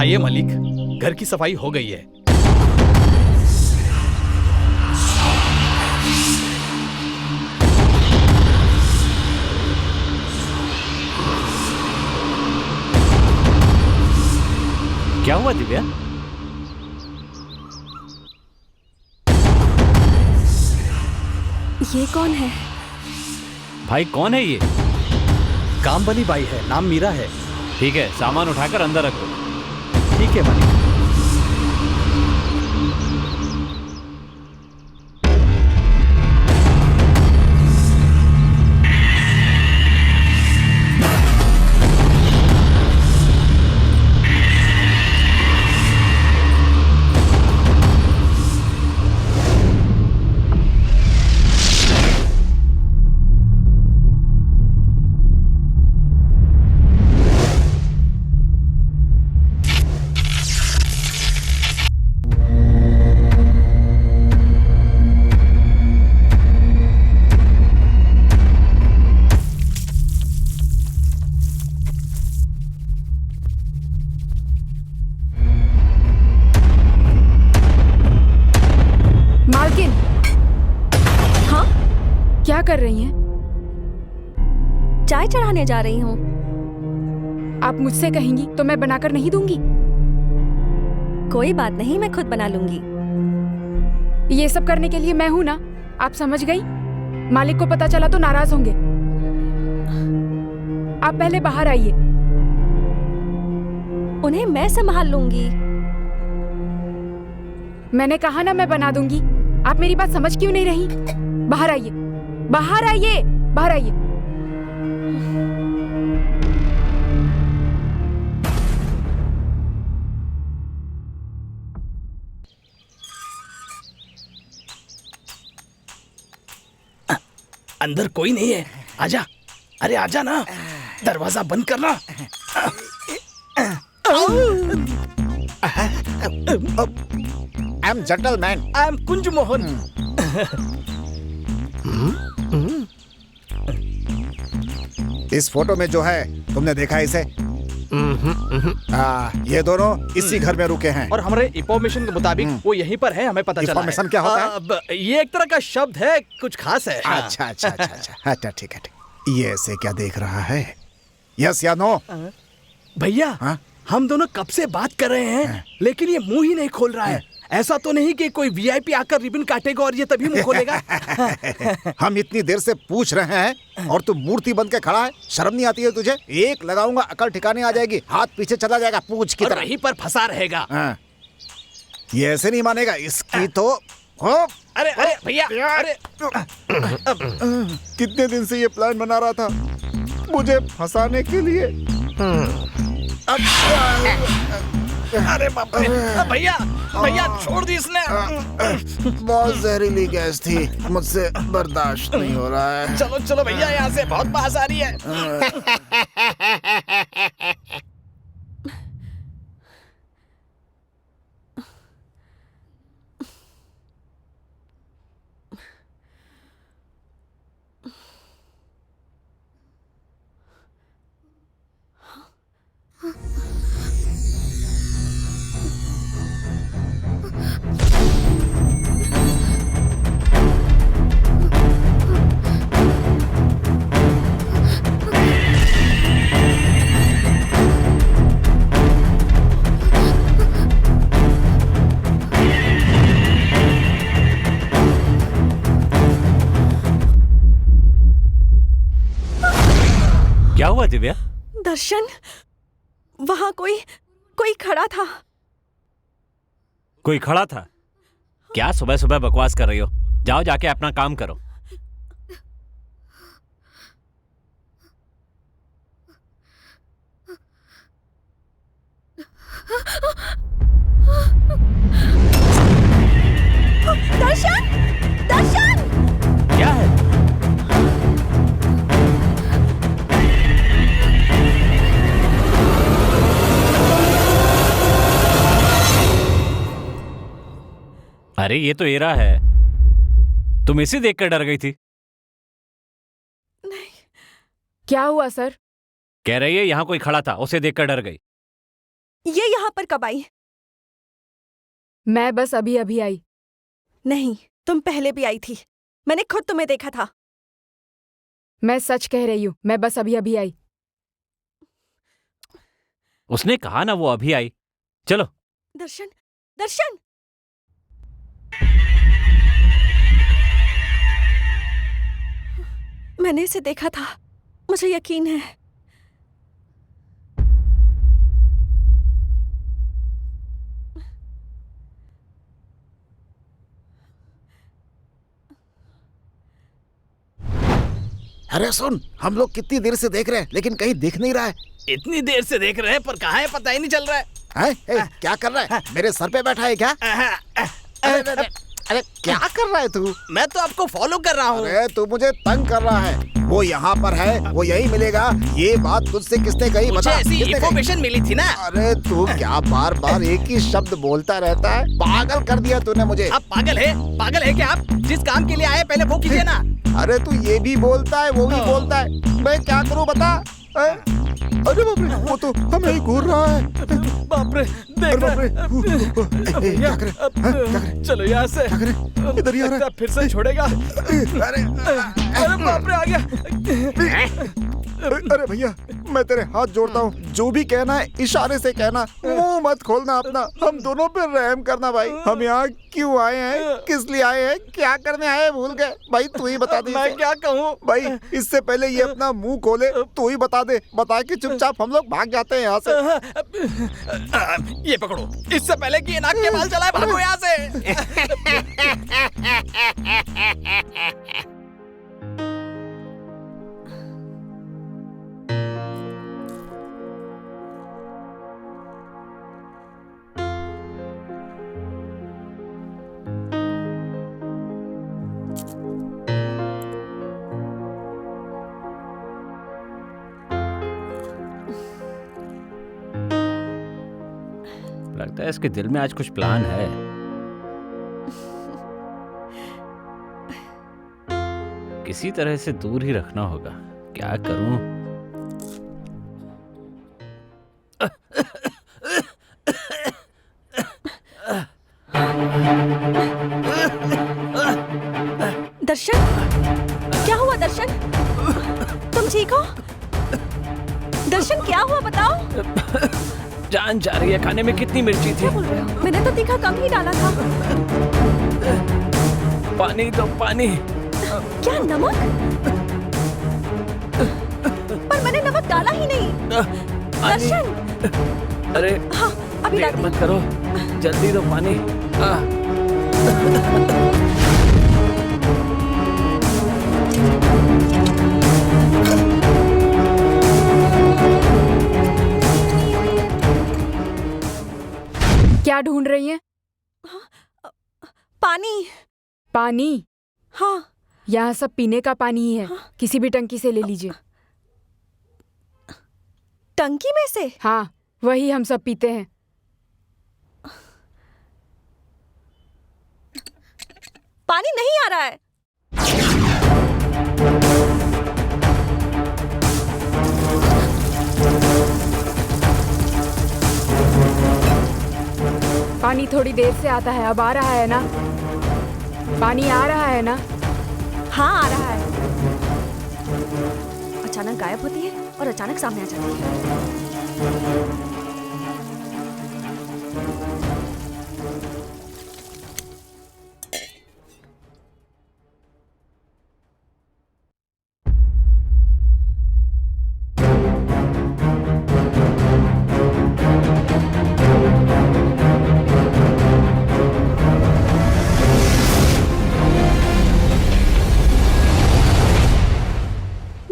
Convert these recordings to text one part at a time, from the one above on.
आइए मालिक, घर की सफाई हो गई है। क्या हुआ दिव्या? ये कौन है? भाई कौन है ये? कामवाली बाई है, नाम मीरा है। ठीक है, सामान उठाकर अंदर रखो। ठीक है मालिक। मालकिन, हाँ, क्या कर रही हैं? चाय चढ़ाने जा रही हूँ। आप मुझसे कहेंगी तो मैं बनाकर नहीं दूंगी। कोई बात नहीं, मैं खुद बना लूंगी। ये सब करने के लिए मैं हूं ना, आप समझ गई? मालिक को पता चला तो नाराज होंगे। आप पहले बाहर आइए। उन्हें मैं संभाल लूंगी। मैंने कहा ना मैं बना दूंगी। आप मेरी बात समझ क्यों नहीं रही? बाहर आइए, बाहर आइए, बाहर आइए। अंदर कोई नहीं है, आजा। अरे आजा ना, दरवाजा बंद करना। I am gentleman. I am Kunj Mohan. इस फोटो में जो है, तुमने देखा है इसे? ये दोनों इसी घर में रुके हैं। और हमारे इंफॉर्मेशन के मुताबिक वो यहीं पर है, हमें पता चला है। इंफॉर्मेशन क्या होता है? ये एक तरह का शब्द है, कुछ खास है। हाँ। अच्छा अच्छा अच्छा अच्छा अच्छा, ठीक है ठीक। ये ऐसे क्या देख रहा है? यस या नो? भैया, हाँ? हम दोनों कब से बात कर रहे हैं, लेकिन ये मुंह ही नहीं खोल रहा है। ऐसा तो नहीं कि कोई वीआईपी आकर रिबन काटेगा और ये तभी मुंह खोलेगा। हम इतनी देर से पूछ रहे हैं और तू मूर्ति बन के खड़ा है। शर्म नहीं आती है तुझे? एक लगाऊंगा, अकल ठिकाने आ जाएगी, हाथ पीछे चला जाएगा पूछ की और तरह। वहीं पर फंसा रहेगा। हाँ। ये ऐसे नहीं मानेगा, इसकी तो हो। अरे अरे भैया, अरे कितने दिन से ये प्लान बना रहा था मुझे फंसाने के लिए। अरे बाप रे, भैया भैया छोड़ दी इसने। बहुत जहरीली गैस थी, मुझसे बर्दाश्त नहीं हो रहा है। चलो चलो भैया, यहाँ से बहुत बास आ रही है। क्या हुआ दिव्या? दर्शन, वहां कोई खड़ा था। कोई खड़ा था? क्या सुबह सुबह बकवास कर रही हो? जाओ जाके अपना काम करो। दर्शन, दर्शन! क्या है? अरे ये तो एरा है। तुम इसे देखकर डर गई थी? क्या हुआ सर? कह रही है यहां कोई खड़ा था, उसे देखकर डर गई। ये यहाँ पर कब आई? मैं बस अभी अभी आई। नहीं, तुम पहले भी आई थी। मैंने खुद तुम्हें देखा था। मैं सच कह रही हूँ, मैं बस अभी अभी आई। उसने कहा ना वो अभी आई। चलो। दर्शन, दर्शन! मैंने इसे देखा था, मुझे यकीन है। अरे सुन, हम लोग कितनी देर से देख रहे हैं लेकिन कहीं दिख नहीं रहा है। इतनी देर से देख रहे हैं पर कहाँ है पता ही नहीं चल रहा है। हैं? ए, क्या कर रहा है? मेरे सर पे बैठा है क्या? अरे अरे, अरे क्या कर रहा है तू? मैं तो आपको फॉलो कर रहा हूँ। अरे तू मुझे तंग कर रहा है। वो यहाँ पर है, वो यही मिलेगा। ये बात तुझसे किसने कही? मुझे बता, ऐसी किसने कही? इन्फॉर्मेशन मिली थी ना। अरे तू क्या बार बार एक ही शब्द बोलता रहता है? पागल कर दिया तूने मुझे। आप पागल है? पागल है क्या आप? जिस काम के लिए आए पहले वो कीजिए ना। अरे तू ये भी बोलता है, वो भी बोलता है। मैं क्या करूँ बता? अरे बाप रे, वो तो हमें ही घूर रहा है। बाप रे, अरे देख बाप रे, क्या करे? क्या करे? चलो यहाँ से। क्या करे? इधर ही आ रहा है। फिर से छोड़ेगा। अरे अरे बाप रे, आ गया। अरे भैया, मैं तेरे हाथ जोड़ता हूँ, जो भी कहना है इशारे से कहना, मुंह मत खोलना अपना। हम दोनों पे रहम करना भाई। हम यहाँ क्यों आए हैं, किस लिए आए हैं, क्या करने आए हैं, भूल गए भाई। तू ही बता दे। मैं क्या कहूँ भाई, इससे पहले ये अपना मुंह खोले, तू ही बता दे। बता के चुपचाप हम लोग भाग जाते हैं यहाँ से। ये पकड़ो, इससे पहले कि ये नाक के बाल चलाए, भागो यहाँ से। लगता है इसके दिल में आज कुछ प्लान है। किसी तरह से दूर ही रखना होगा। क्या करूं? दर्शन, क्या हुआ दर्शन? तुम ठीक हो? दर्शन क्या हुआ बताओ? जान जा रही है। खाने में कितनी मिर्ची थी? क्या बोल रहे हो? मैंने तो तीखा कम ही डाला था। पानी दो, पानी। क्या नमक? पर मैंने नमक डाला ही नहीं। दर्शन! अरे हाँ, अभी देर लाती मत करो, जल्दी दो पानी। क्या ढूंढ रही हैं? पानी। पानी? हाँ। यहाँ सब पीने का पानी ही है। किसी भी टंकी से ले लीजिए। टंकी में से? हाँ, वही हम सब पीते हैं। पानी नहीं आ रहा है। पानी थोड़ी देर से आता है, अब आ रहा है ना? पानी आ रहा है ना? हाँ, आ रहा है। अचानक गायब होती है और अचानक सामने आ जाती है।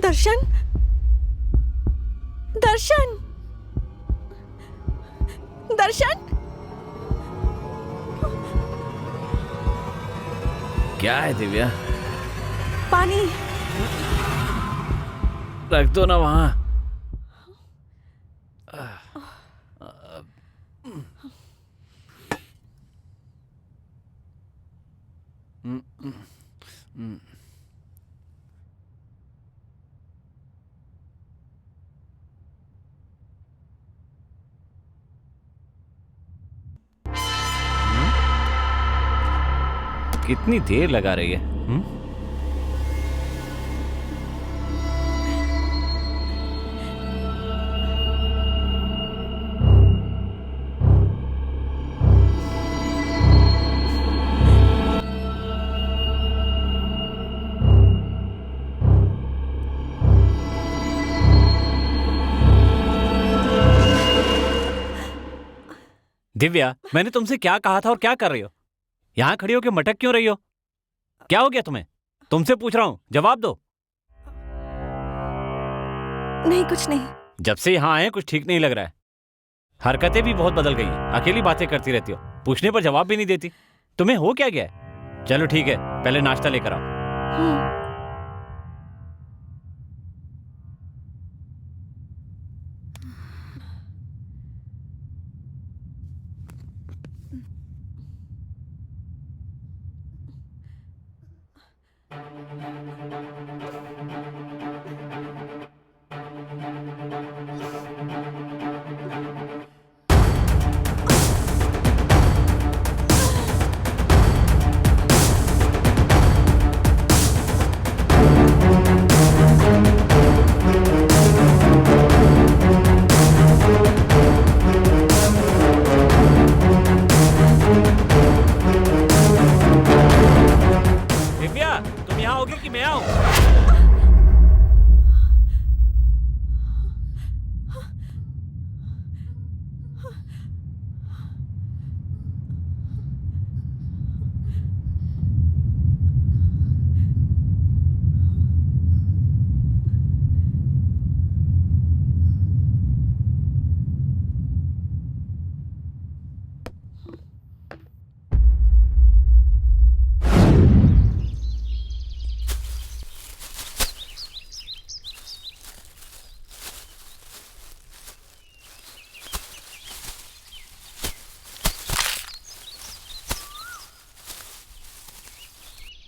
दर्शन, दर्शन, दर्शन! क्या है दिव्या? पानी। रख दो ना वहां। कितनी देर लगा रही है? दिव्या, मैंने तुमसे क्या कहा था और क्या कर रही हो? यहाँ खड़ी हो के मटक क्यों रही हो? क्या हो गया तुम्हें? तुमसे पूछ रहा हूं, जवाब दो। नहीं, कुछ नहीं। जब से यहाँ आए कुछ ठीक नहीं लग रहा है। हरकतें भी बहुत बदल गई हैं। अकेली बातें करती रहती हो, पूछने पर जवाब भी नहीं देती। तुम्हें हो क्या गया है? चलो ठीक है, पहले नाश्ता लेकर आओ।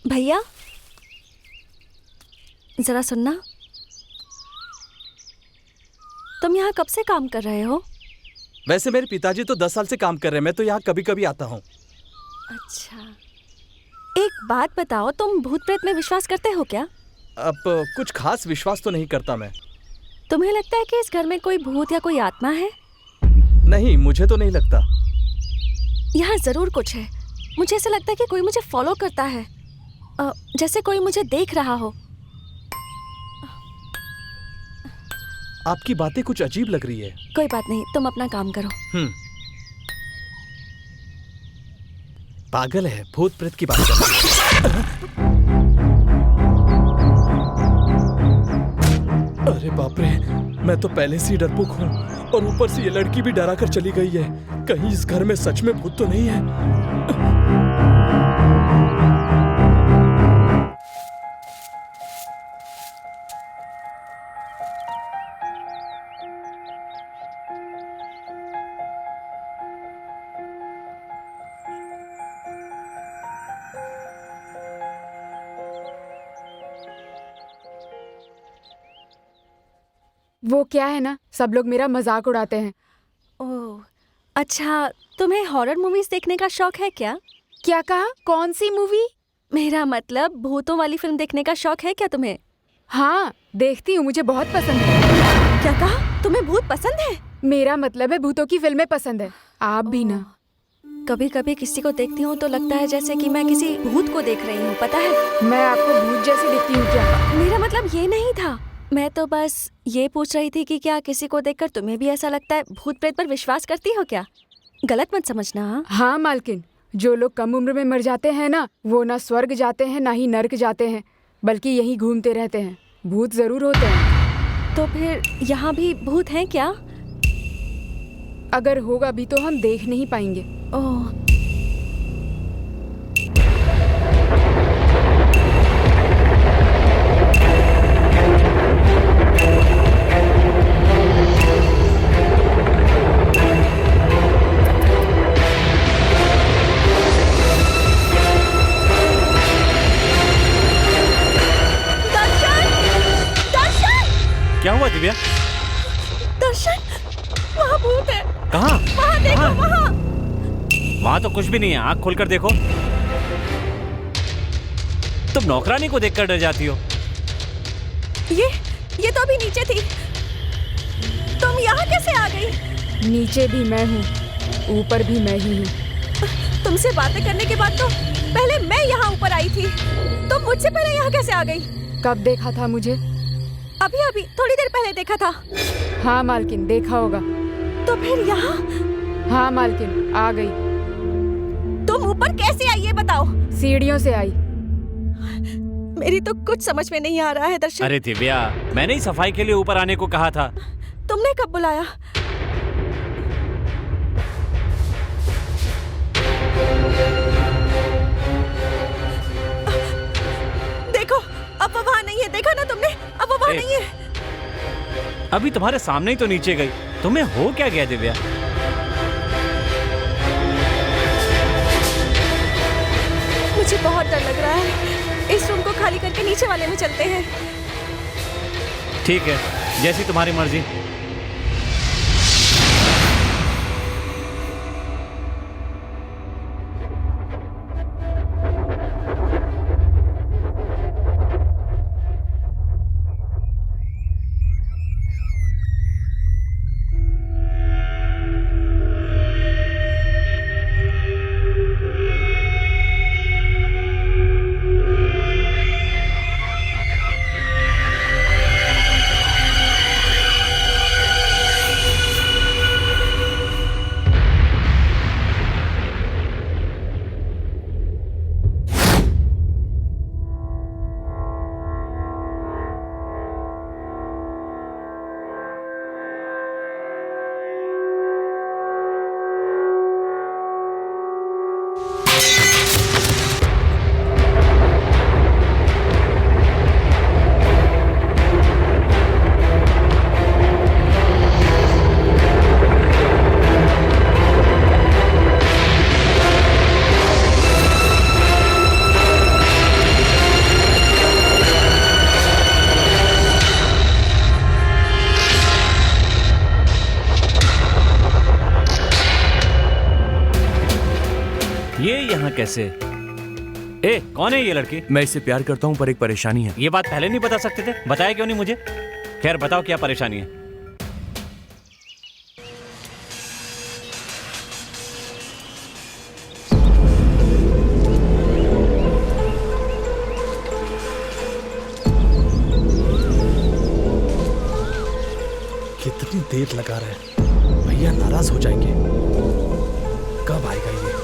भैया, जरा सुनना। तुम यहाँ कब से काम कर रहे हो? वैसे मेरे पिताजी तो 10 साल से काम कर रहे हैं, मैं तो यहाँ कभी कभी आता हूँ। अच्छा, एक बात बताओ, तुम भूत प्रेत में विश्वास करते हो क्या? अब कुछ खास विश्वास तो नहीं करता मैं। तुम्हें लगता है कि इस घर में कोई भूत या कोई आत्मा है? नहीं, मुझे तो नहीं लगता। यहाँ जरूर कुछ है। मुझे ऐसा लगता है कि कोई मुझे फॉलो करता है, जैसे कोई मुझे देख रहा हो। आपकी बातें कुछ अजीब लग रही है। कोई बात नहीं, तुम अपना काम करो। पागल है, भूत प्रेत की बात कर रही है। अरे बाप रे, मैं तो पहले से ही डरपोक हूँ और ऊपर से ये लड़की भी डरा कर चली गई है। कहीं इस घर में सच में भूत तो नहीं है? वो क्या है ना, सब लोग मेरा मजाक उड़ाते हैं। ओह, अच्छा, तुम्हें हॉरर मूवीज देखने का शौक है क्या? क्या कहा? कौन सी मूवी? मेरा मतलब भूतों वाली फिल्म देखने का शौक है क्या तुम्हें? हाँ, देखती हूँ, मुझे बहुत पसंद है। क्या कहा? तुम्हें भूत पसंद है? मेरा मतलब है भूतों की फिल्में पसंद है। आप भी ना? कभी कभी किसी को देखती हूँ तो लगता है जैसे कि मैं किसी भूत को देख रही हूँ, पता है? मैं आपको भूत जैसी दिखती हूँ क्या? मेरा मतलब ये नहीं था। मैं तो बस ये पूछ रही थी कि क्या किसी को देखकर तुम्हें भी ऐसा लगता है? भूत प्रेत पर विश्वास करती हो क्या? गलत मत समझना। हाँ मालकिन, जो लोग कम उम्र में मर जाते हैं ना, वो ना स्वर्ग जाते हैं ना ही नर्क जाते हैं, बल्कि यहीं घूमते रहते हैं। भूत जरूर होते हैं। तो फिर यहाँ भी भूत हैं क्या? अगर होगा भी तो हम देख नहीं पाएंगे। ओह, क्या हुआ दिव्या? दर्शन, वहाँ भूत है। कहाँ? वहाँ देखो, वहाँ। वहाँ तो कुछ भी नहीं है, आँख खोलकर देखो। तुम नौकरानी को देखकर डर जाती हो। ये तो अभी नीचे थी, तुम यहाँ कैसे आ गई? नीचे भी मैं हूँ, ऊपर भी मैं ही हूँ। तुमसे बातें करने के बाद तो पहले मैं यहाँ ऊपर आई थी, तुम मुझसे पहले यहाँ कैसे आ गई? कब देखा था मुझे? अभी थोड़ी देर पहले देखा था। हाँ मालकिन, देखा होगा। तो फिर यहाँ? हाँ मालकिन, आ गई। तुम ऊपर कैसे आई ये बताओ? सीढ़ियों से आई। मेरी तो कुछ समझ में नहीं आ रहा है दर्शन। अरे दिव्या, मैंने ही सफाई के लिए ऊपर आने को कहा था। तुमने कब बुलाया? देखो, अब वो वहाँ नहीं है, देखा ना तुमने? अब वो वहाँ नहीं है। अभी तुम्हारे सामने ही तो नीचे गई, तुम्हें हो क्या गया दिव्या? मुझे बहुत डर लग रहा है, इस रूम को खाली करके नीचे वाले में चलते हैं। ठीक है, जैसी तुम्हारी मर्जी। ये यहाँ कैसे? कौन है ये लड़की? मैं इससे प्यार करता हूँ पर एक परेशानी है। ये बात पहले नहीं बता सकते थे? बताया क्यों नहीं मुझे? खैर बताओ क्या परेशानी है? कितनी देर लगा रहे हैं, भैया नाराज हो जाएंगे। कब आएगा ये?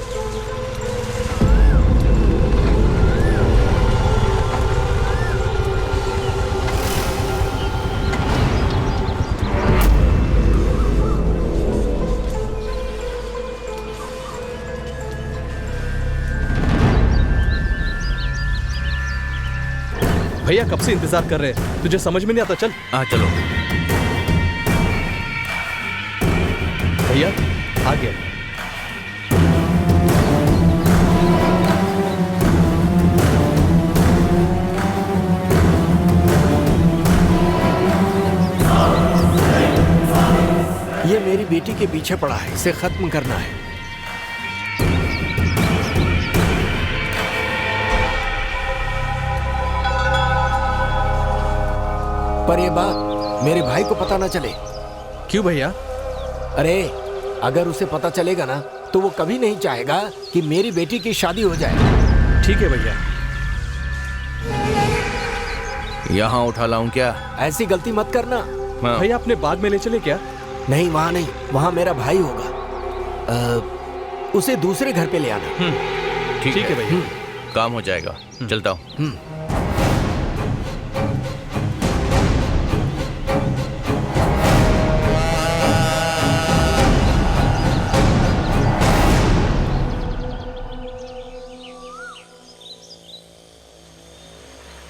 भैया कब से इंतजार कर रहे हैं, तुझे समझ में नहीं आता? चल चलो भैया, आ गया। ये मेरी बेटी के पीछे पड़ा है, इसे खत्म करना है। पर ये बात मेरे भाई को पता ना चले। क्यों भैया? अरे अगर उसे पता चलेगा ना तो वो कभी नहीं चाहेगा कि मेरी बेटी की शादी हो जाए। ठीक है भैया। यहाँ उठा लाऊं क्या? ऐसी गलती मत करना। भैया अपने बाग में ले चले क्या? नहीं, वहाँ नहीं, वहाँ मेरा भाई होगा। उसे दूसरे घर पे ले आना। ठीक है भैया। काम हो जाएगा, चलता हूँ।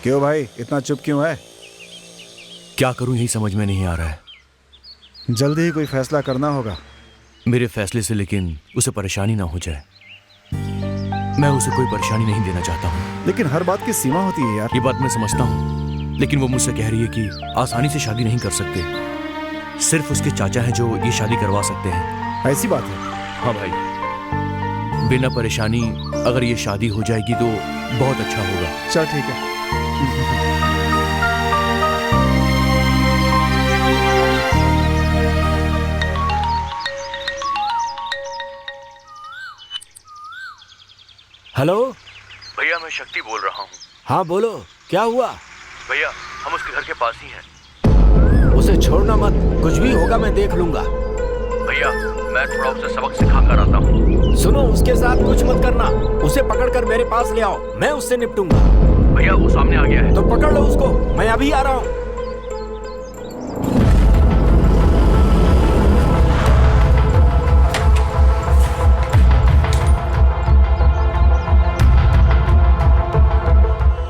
क्यों भाई इतना चुप क्यों है? क्या करूं यही समझ में नहीं आ रहा है। जल्दी ही कोई फैसला करना होगा। मेरे फैसले से लेकिन उसे परेशानी ना हो जाए। मैं उसे कोई परेशानी नहीं देना चाहता हूँ। लेकिन हर बात की सीमा होती है यार। ये बात मैं समझता हूँ, लेकिन वो मुझसे कह रही है कि आसानी से शादी नहीं कर सकते, सिर्फ उसके चाचा हैं जो ये शादी करवा सकते हैं। ऐसी बात है? हाँ भाई। बिना परेशानी अगर ये शादी हो जाएगी तो बहुत अच्छा होगा। चल ठीक है। हेलो भैया मैं शक्ति बोल रहा हूँ। हाँ बोलो, क्या हुआ? भैया हम उसके घर के पास ही हैं। उसे छोड़ना मत, कुछ भी होगा मैं देख लूंगा। भैया मैं थोड़ा उसे सबक सिखा कर आता हूँ। सुनो, उसके साथ कुछ मत करना, उसे पकड़कर मेरे पास ले आओ, मैं उससे निपटूंगा। भैया वो सामने आ गया है। तो पकड़ लो उसको, मैं अभी आ रहा हूँ।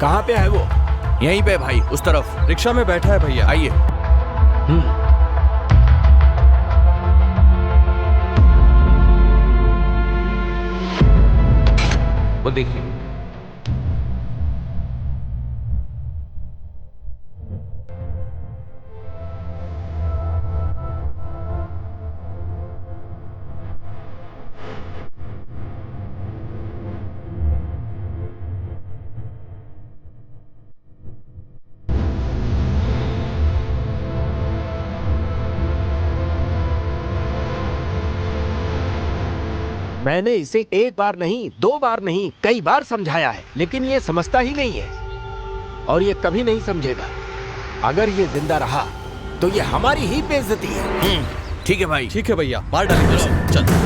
कहाँ पे है वो? यहीं पे भाई, उस तरफ रिक्शा में बैठा है भैया। आइए। वो देखिए। मैंने इसे एक बार नहीं, 2 बार नहीं, कई बार समझाया है, लेकिन ये समझता ही नहीं है और ये कभी नहीं समझेगा। अगर ये जिंदा रहा तो ये हमारी ही बेइज्जती है। ठीक है भाई। ठीक है भैया, मार डालेंगे उसे। चल।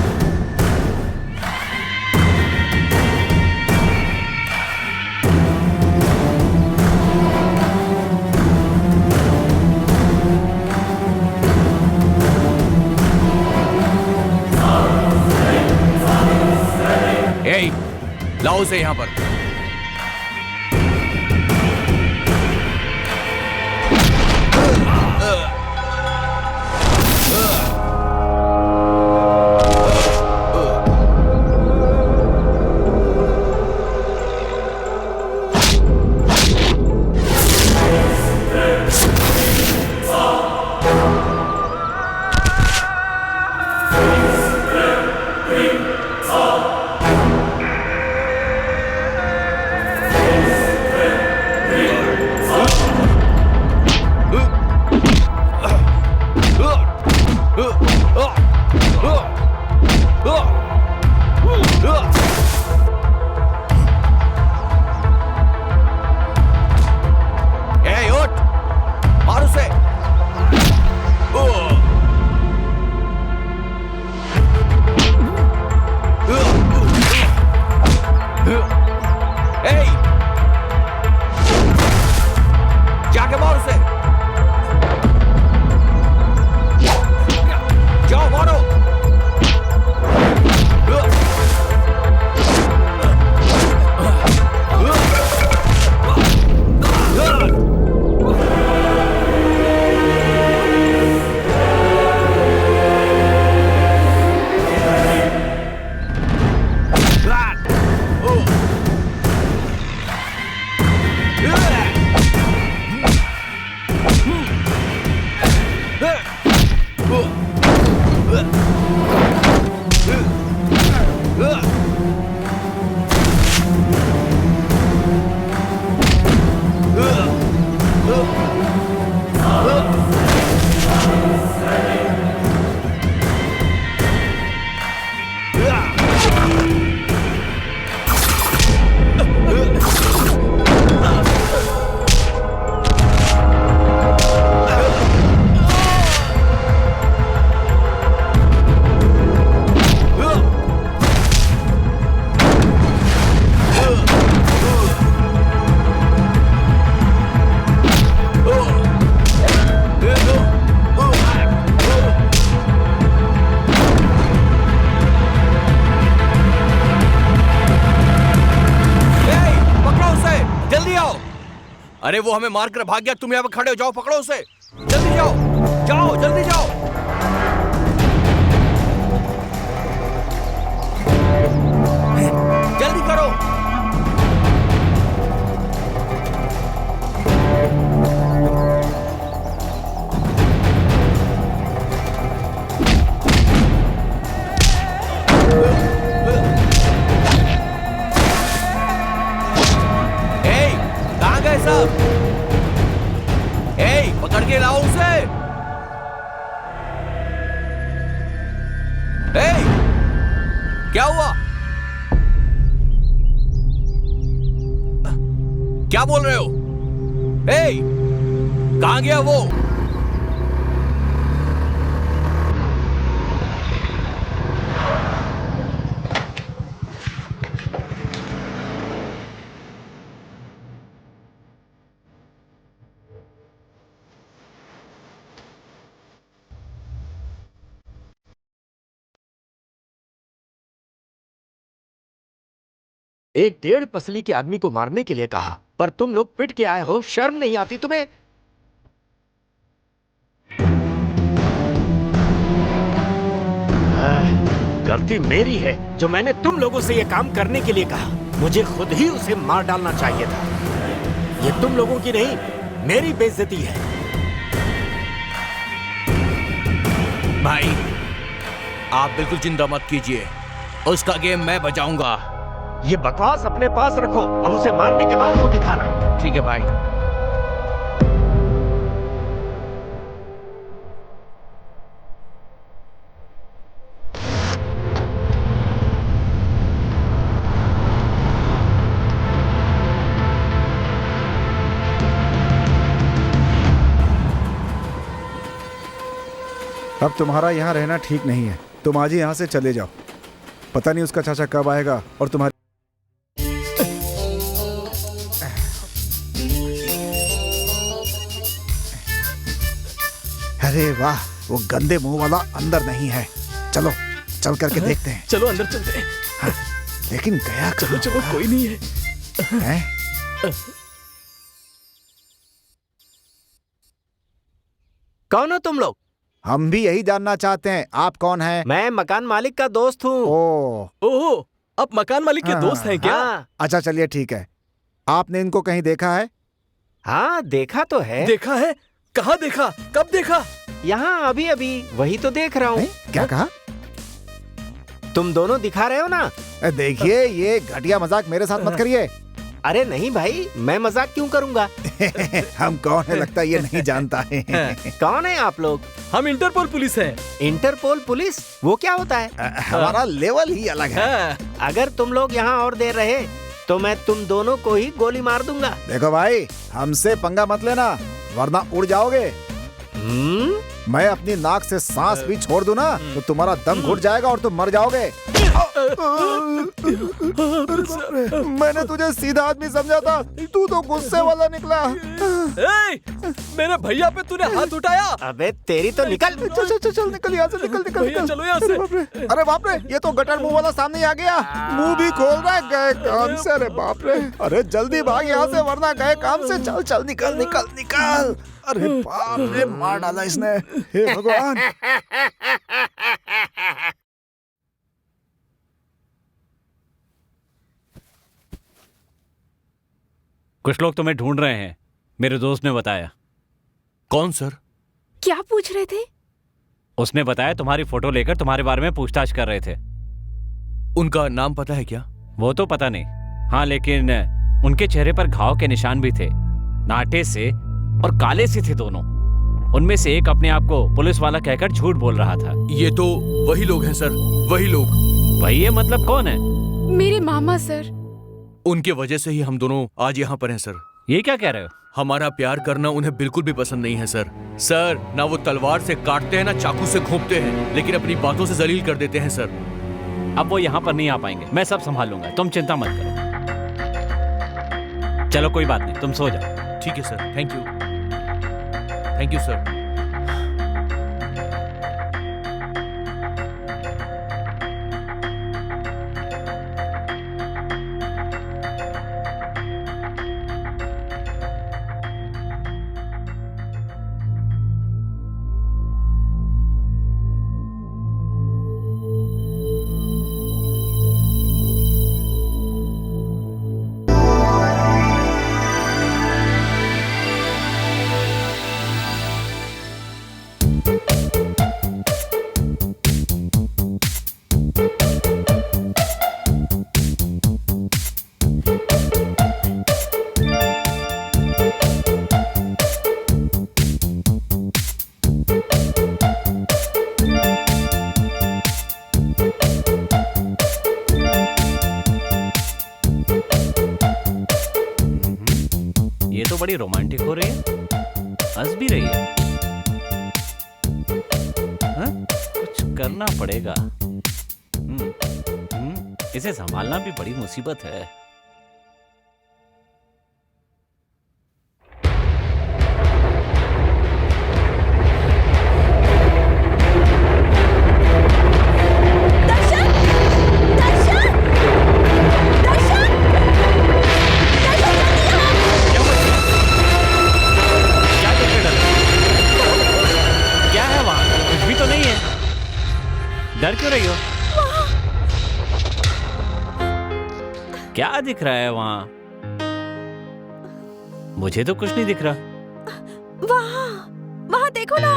ए, लाओ उसे यहाँ पर। अरे वो हमें मार कर भाग गया, तुम यहाँ पे खड़े हो, जाओ पकड़ो उसे, जल्दी जाओ, जाओ जल्दी जाओ। जल्दी करो। क्या बोल रहे हो? ए, कहां गया वो? एक 1.5 पसली के आदमी को मारने के लिए कहा, पर तुम लोग पिट के आए हो। शर्म नहीं आती तुम्हें? गलती मेरी है जो मैंने तुम लोगों से यह काम करने के लिए कहा। मुझे खुद ही उसे मार डालना चाहिए था। ये तुम लोगों की नहीं, मेरी बेइज्जती है। भाई, आप बिल्कुल चिंता मत कीजिए, उसका गेम मैं बजाऊंगा। ये बकवास अपने पास रखो और उसे मारने के बाद वो दिखाना। ठीक है भाई। अब तुम्हारा यहाँ रहना ठीक नहीं है। तुम आज ही यहाँ से चले जाओ। पता नहीं उसका चाचा कब आएगा और तुम्हारी। अरे वाह, वो गंदे मुंह वाला अंदर नहीं है। चलो चल करके देखते हैं। चलो अंदर चलते हैं। हाँ, लेकिन गया चलो कहाँ चलो, होगा? कोई नहीं है। हैं? कौन हो तुम लोग? हम भी यही जानना चाहते हैं। आप कौन हैं? मैं मकान मालिक का दोस्त हूँ। ओ, ओह, आप मकान मालिक के हाँ, दोस्त हैं क्या? हाँ, अच्छा चलिए ठीक है। आपने इनको कहीं देखा है? हाँ देखा तो है। देखा है? कहाँ देखा? कब देखा? यहाँ अभी अभी वही तो देख रहा हूँ। नहीं? क्या कहा? तुम दोनों दिखा रहे हो ना? देखिए, ये घटिया मजाक मेरे साथ मत करिए। अरे नहीं भाई, मैं मजाक क्यों करूंगा? हम कौन है लगता है ये नहीं जानता है। कौन है आप लोग? हम इंटरपोल पुलिस हैं। Interpol police? वो क्या होता है? हमारा लेवल ही अलग है। हाँ, अगर तुम लोग यहाँ और देर रहे तो मैं तुम दोनों को ही गोली मार दूंगा। देखो भाई, हमसे पंगा मत लेना वरना उड़ जाओगे। मैं अपनी नाक से सांस भी छोड़ दूं ना तो तुम्हारा दम घुट जाएगा और तुम मर जाओगे। मैंने तुझे सीधा आदमी समझा था, तू तो गुस्से वाला निकला। ए, मेरे भैया पे तूने हाथ उठाया। अबे तेरी तो निकल। चल चल चल चल, निकल यहाँ से, निकल निकल भैया निकल। चलो यहाँ से। अरे बाप रे, ये तो गटर मुंह वाला सामने ही आ गया। मुंह भी खोल रहा है, गए काम से। अरे बाप रे, अरे जल्दी भाग यहाँ से वरना गए काम से। चल चल, निकल निकल निकल। अरे बाप रे, मार डाला इसने। हे भगवान। कुछ लोग तुम्हें ढूंढ रहे हैं, मेरे दोस्त ने बताया। कौन सर? क्या पूछ रहे थे? उसने बताया तुम्हारी फोटो लेकर तुम्हारे बारे में पूछताछ कर रहे थे। उनका नाम पता है क्या? वो तो पता नहीं, हाँ लेकिन उनके चेहरे पर घाव के निशान भी थे, नाटे से और काले से थे दोनों। उनमें से एक अपने आप को पुलिस वाला कहकर झूठ बोल रहा था। ये तो वही लोग हैं सर, वही लोग। भाई ये मतलब कौन है? मेरे मामा सर। उनके वजह से ही हम दोनों आज यहाँ पर हैं सर। ये क्या कह रहे हो? हमारा प्यार करना उन्हें बिल्कुल भी पसंद नहीं है सर। सर, ना वो तलवार से काटते हैं ना चाकू से घोंपते हैं, लेकिन अपनी बातों से जलील कर देते हैं सर। अब वो यहाँ पर नहीं आ पाएंगे, मैं सब संभाल लूंगा, तुम चिंता मत करो। चलो कोई बात नहीं, तुम सो जाओ। ठीक है sir, thank you. Thank you sir. बड़ी रोमांटिक हो रही है, हंस भी रही है। हाँ? कुछ करना पड़ेगा। इसे संभालना भी बड़ी मुसीबत है। डर क्यों रही हो? क्या दिख रहा है वहां? मुझे तो कुछ नहीं दिख रहा। वहां देखो ना।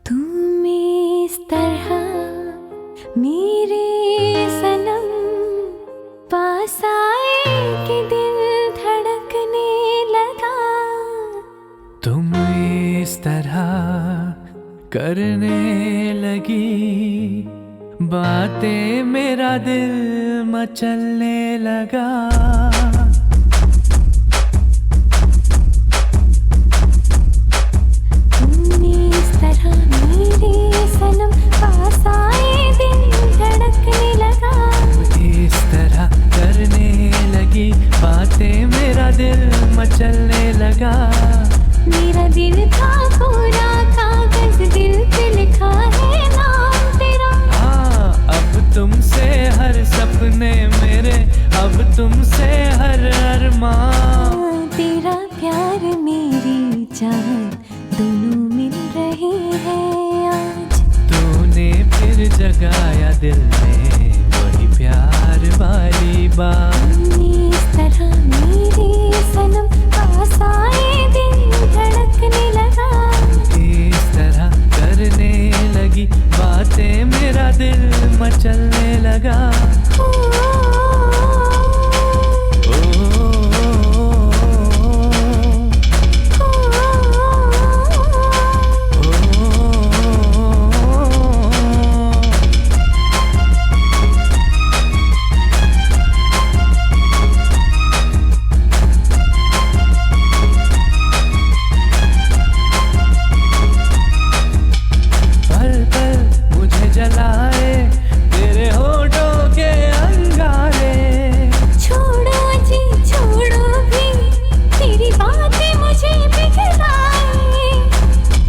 तुम इस तरह मेरे सनम पास आए कि दिल धड़कने लगा। तुम इस तरह करने लगी बातें, मेरा दिल मचलने लगा। तुम इस तरह मेरे सनम पास आए, दिल धड़कने लगा। इस तरह करने लगी बातें, मेरा दिल मचलने लगा। मेरा दिल था कोरा कागज, दिल पे लिखा है नाम तेरा। हाँ, अब तुमसे हर सपने मेरे, अब तुमसे हर अरमान। तेरा प्यार मेरी चाहत दोनों मिल रहे हैं आज। तूने फिर जगाया दिल में वही प्यार वाली बात। इस तरह मेरे सनम पास आए, दिल धड़कने लगा। इस तरह करने लगी बातें, मेरा दिल मचलने लगा।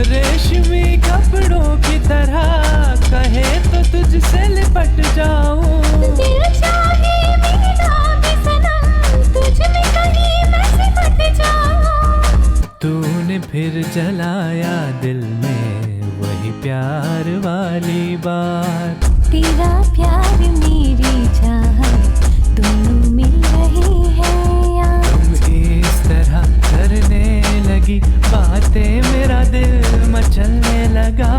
रेशमी कपड़ों की तरह कहे तो तुझसे लिपट जाऊं। दिल चाहे मेरा भी सनम, तुझ में कहीं मैं सिमट जाऊं। तूने फिर जलाया दिल में वही प्यार वाली बात। तेरा प्यार मेरी चाहत दोनों मिल रहे हैं आज। तुम इस तरह करने लगी बातें, मेरा दिल मचलने लगा।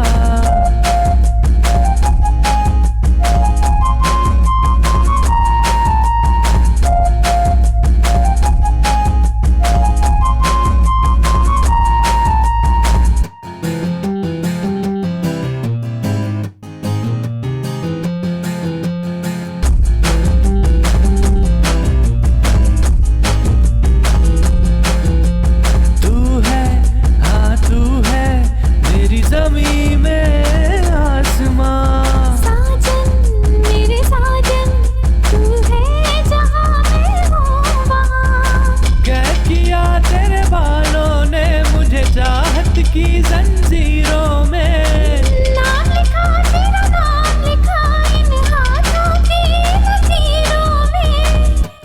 की जंजीरों में नाम लिखा, तेरा नाम लिखा इन हाथों की लकीरों में।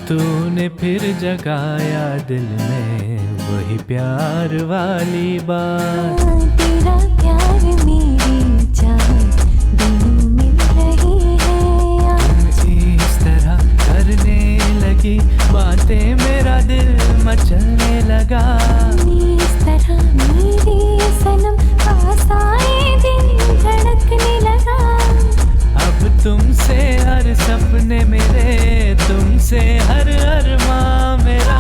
तूने फिर जगाया दिल में वही प्यार वाली बात। तेरा प्यार मेरी चाहत दोनों मिल रही है आज। इस तरह करने लगी बातें, मेरा दिल मचलने लगा। इस तरह मेरे सनम पास आए, दिल धड़कने लगा। अब तुमसे हर सपने मेरे, तुमसे हर अरमां मेरा।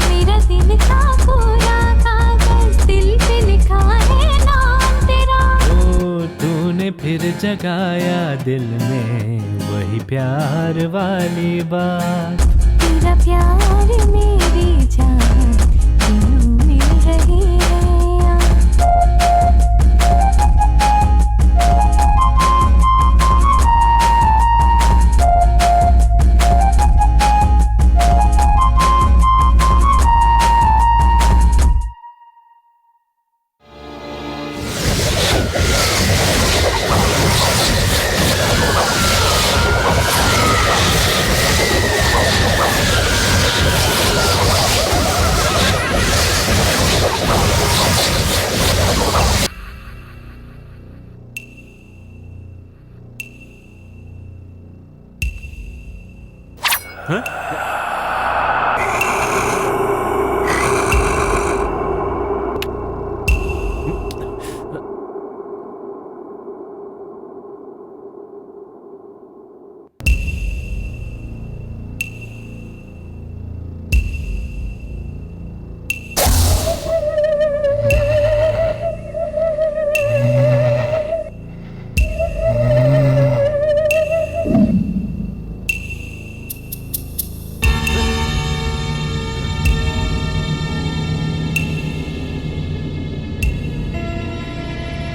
मेरा दिल था कोरा कागज, दिल पे लिखा है नाम तेरा। ओ तूने फिर जगाया दिल में वही प्यार वाली बात। तेरा प्यार मेरी जान तीनों मिल रही है यार।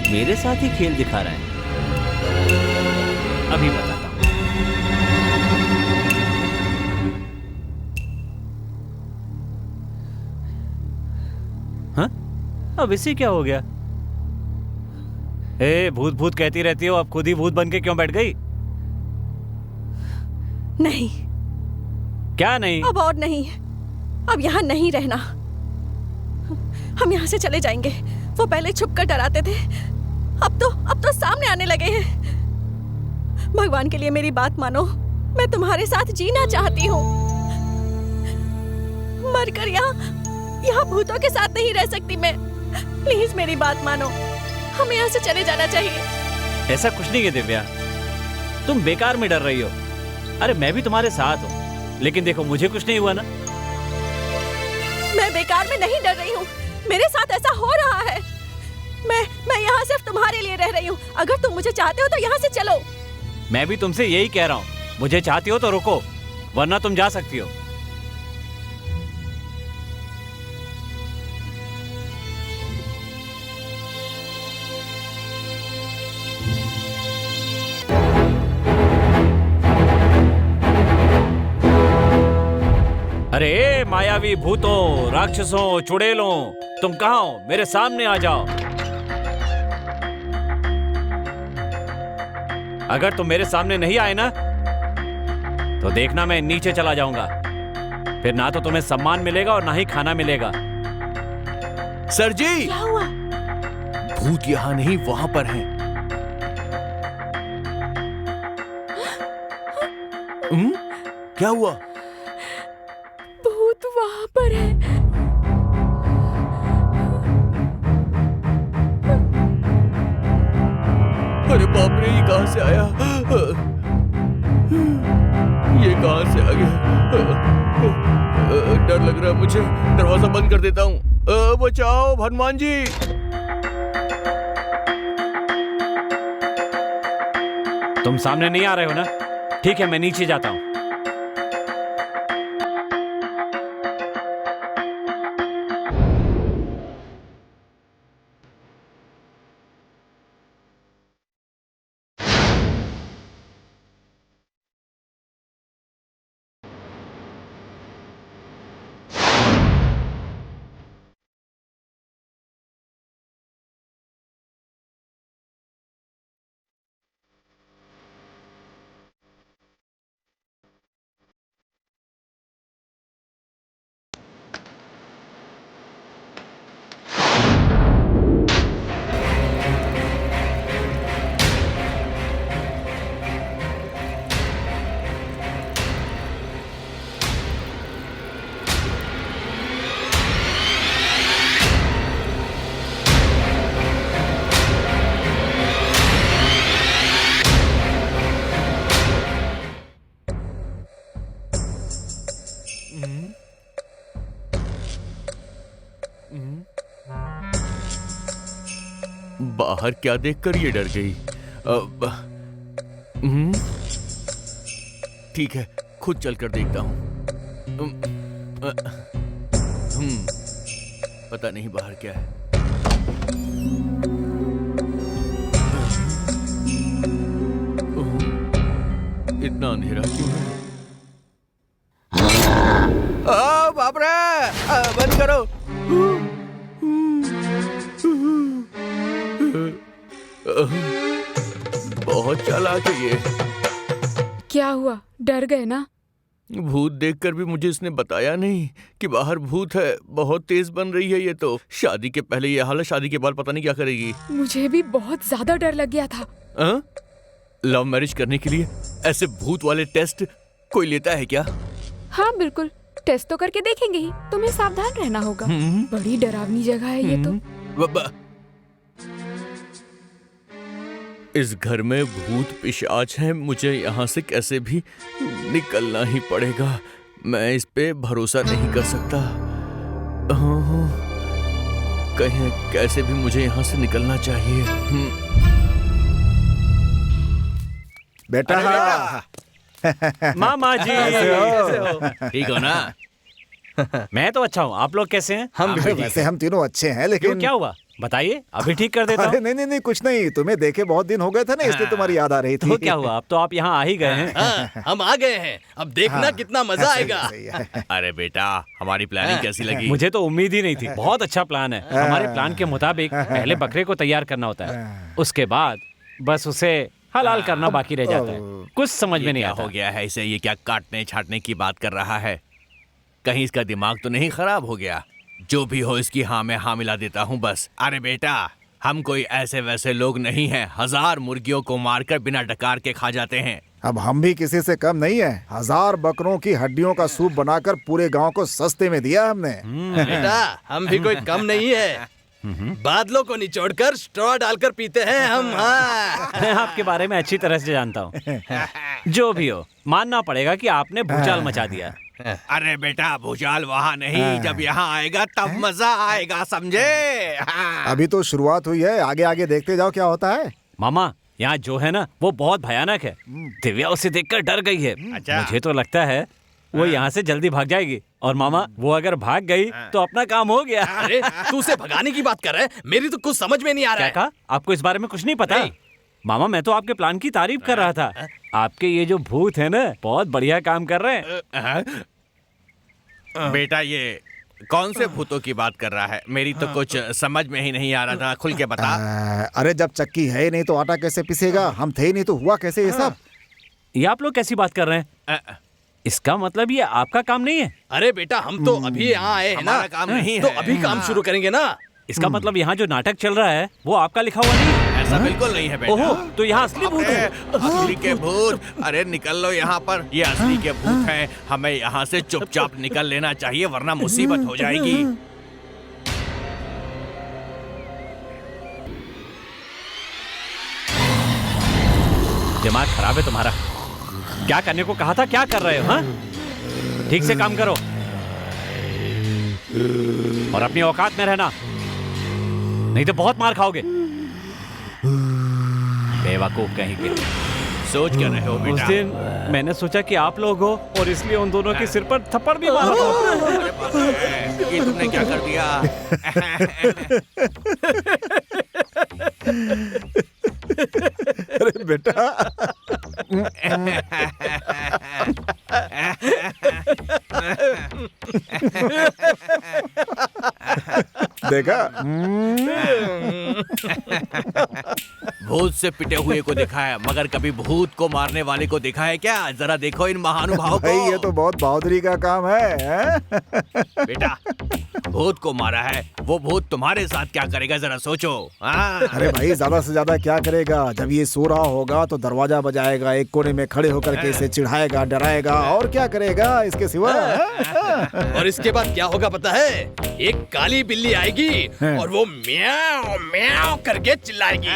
मेरे साथ ही खेल दिखा रहा है। अभी बताता हूं। हाँ? अब इसे क्या हो गया? ए, भूत भूत कहती रहती हो, अब खुद ही भूत बन के क्यों बैठ गई? नहीं, क्या नहीं? अब और नहीं, अब यहाँ नहीं रहना। हम यहाँ से चले जाएंगे। वो पहले छुपकर डराते थे, अब तो सामने आने लगे हैं। भगवान के लिए मेरी बात मानो, मैं तुम्हारे साथ जीना चाहती हूँ। मरकर यहाँ भूतों के साथ नहीं रह सकती मैं। प्लीज मेरी बात मानो, हमें यहाँ से चले जाना चाहिए। ऐसा कुछ नहीं है दिव्या, तुम बेकार में डर रही हो। अरे मैं भी तुम्हारे साथ हूँ, लेकिन देखो मुझे कुछ नहीं हुआ ना। मैं बेकार में नहीं डर रही हूँ, मेरे साथ ऐसा हो रहा है। मैं यहाँ सिर्फ तुम्हारे लिए रह रही हूँ। अगर तुम मुझे चाहते हो तो यहाँ से चलो। मैं भी तुमसे यही कह रहा हूँ, मुझे चाहती हो तो रुको, वरना तुम जा सकती हो। अरे मायावी भूतों, राक्षसों, चुड़ैलों, तुम कहाँ हो? मेरे सामने आ जाओ। अगर तुम मेरे सामने नहीं आए ना, तो देखना मैं नीचे चला जाऊंगा। फिर ना तो तुम्हें सम्मान मिलेगा और ना ही खाना मिलेगा। सर जी, क्या हुआ? भूत यहाँ नहीं, वहां पर हैं। क्या हुआ? भूत वहां पर है। अरे बाप रे, ये कहां से आया? ये कहां से आ गया? डर लग रहा है मुझे। दरवाजा बंद कर देता हूँ। बचाओ हनुमान जी। तुम सामने नहीं आ रहे हो ना? ठीक है, मैं नीचे जाता हूं। बाहर क्या देखकर ये डर गई? ठीक है, खुद चलकर देखता हूँ। पता नहीं बाहर क्या है। इतना अंधेरा क्यों है? बाप रे, बंद करो। बहुत चालाक है ये। क्या हुआ, डर गए ना? भूत देखकर भी मुझे इसने बताया नहीं कि बाहर भूत है। बहुत तेज बन रही है ये तो। शादी के पहले ये हालत, शादी के बाद पता नहीं क्या करेगी। मुझे भी बहुत ज्यादा डर लग गया था। लव मैरिज करने के लिए ऐसे भूत वाले टेस्ट कोई लेता है क्या? हाँ बिल्कुल, टेस्ट तो करके देखेंगे ही। तुम्हें सावधान रहना होगा। बड़ी डरावनी जगह है ये तो। इस घर में भूत पिशाच हैं। मुझे यहाँ से कैसे भी निकलना ही पड़ेगा। मैं इस पे भरोसा नहीं कर सकता। कहीं कैसे भी मुझे यहाँ से निकलना चाहिए। बेटा मामा जी कैसे हो? ठीक हो ना? मैं तो अच्छा हूँ, आप लोग कैसे हैं? वैसे हम तीनों अच्छे हैं, क्यों, लेकिन क्या हुआ बताइए, अभी ठीक कर देता अरे हूँ। नहीं, कुछ नहीं। तुम्हें देखे बहुत दिन हो गए थे ना, इसलिए तुम्हारी याद आ रही थी। तो क्या हुआ, अब तो आप यहाँ आ ही गए हैं। हम आ गए हैं, अब देखना कितना मजा आएगा। अरे बेटा, हमारी प्लानिंग कैसी लगी? मुझे तो उम्मीद ही नहीं थी। बहुत अच्छा प्लान है। हमारे प्लान के मुताबिक पहले बकरे को तैयार करना होता है, उसके बाद बस उसे हलाल करना बाकी रह जाता है। कुछ समझ में नहीं आता। हो गया है इसे? ये क्या काटने छाटने की बात कर रहा है? कहीं इसका दिमाग तो नहीं खराब हो गया? जो भी हो, इसकी हाँ में हाँ मिला देता हूँ बस। अरे बेटा, हम कोई ऐसे वैसे लोग नहीं हैं। 1000 मुर्गियों को मारकर बिना डकार के खा जाते हैं। अब हम भी किसी से कम नहीं है। 1000 बकरों की हड्डियों का सूप बनाकर पूरे गांव को सस्ते में दिया हमने। बेटा, हम भी कोई कम नहीं है। बादलों को निचोड़कर स्ट्रॉ डालकर पीते हैं हम। मैं आपके बारे में अच्छी तरह से जानता हूँ। जो भी हो, मानना पड़ेगा कि आपने भूचाल मचा दिया। अरे बेटा, भूचाल वहाँ नहीं, जब यहाँ आएगा तब मजा आएगा, समझे? अभी तो शुरुआत हुई है, आगे आगे देखते जाओ क्या होता है। मामा, यहाँ जो है ना वो बहुत भयानक है। दिव्या उसे देखकर डर गई है। अच्छा। मुझे तो लगता है वो यहाँ से जल्दी भाग जाएगी। और मामा, वो अगर भाग गई तो अपना काम हो गया। अरे तू उसे भगाने की बात कर रहा है? मेरी तो कुछ समझ में नहीं आ रहा क्या है। कहा? आपको इस बारे में कुछ नहीं पता? मामा, मैं तो आपके प्लान की तारीफ कर रहा था। आपके ये जो भूत है ना, बहुत बढ़िया काम कर रहे हैं। बेटा, ये कौन से भूतों की बात कर रहा है? मेरी तो कुछ समझ में ही नहीं आ रहा था। खुल के बता। अरे जब चक्की है ही नहीं तो आटा कैसे पिसेगा? हम थे ही नहीं तो हुआ कैसे ये सब? ये आप लोग कैसी बात कर रहे हैं? इसका मतलब ये आपका काम नहीं है? अरे बेटा, हम तो अभी यहाँ आए हैं ना। हमारा काम नहीं है। तो अभी काम शुरू करेंगे ना। इसका मतलब यहाँ जो नाटक चल रहा है वो आपका लिखा हुआ नहीं है? ऐसा बिल्कुल नहीं है बेटा। ओहो, तो यहाँ असली भूत है। असली के भूत? अरे निकल लो यहाँ पर। ये असली के भूत हैं। हमें यहाँ से चुपचाप निकल लेना चाहिए, वरना मुसीबत हो जाएगी। दिमाग खराब है तुम्हारा। क्या करने को कहा था, क्या कर रहे हो? हाँ, ठीक से काम करो और अपनी औकात में रहना, नहीं तो बहुत मार खाओगे। बेवकूफ कहीं के। सोच क्या रहे हो बेटा? उस दिन मैंने सोचा कि आप लोग हो और इसलिए उन दोनों के सिर पर थप्पड़ भी मारा। ये तुमने क्या कर दिया? अरे बेटा, देखा? भूत से पिटे हुए को देखा है, मगर कभी भूत को मारने वाले को देखा है क्या? जरा देखो इन महानुभावों को। भाई ये तो बहुत बहादुरी का काम है। बेटा, भूत को मारा है, वो भूत तुम्हारे साथ क्या करेगा जरा सोचो। अरे भाई, ज्यादा से ज्यादा क्या करेगा? जब ये सो रहा होगा तो दरवाजा बजाएगा, एक कोने में खड़े होकर के इसे चिढ़ाएगा, डराएगा, और क्या करेगा इसके सिवा? और इसके बाद क्या होगा पता है? एक काली बिल्ली आएगी और वो म्याऊ म्याऊ करके चिल्लाएगी।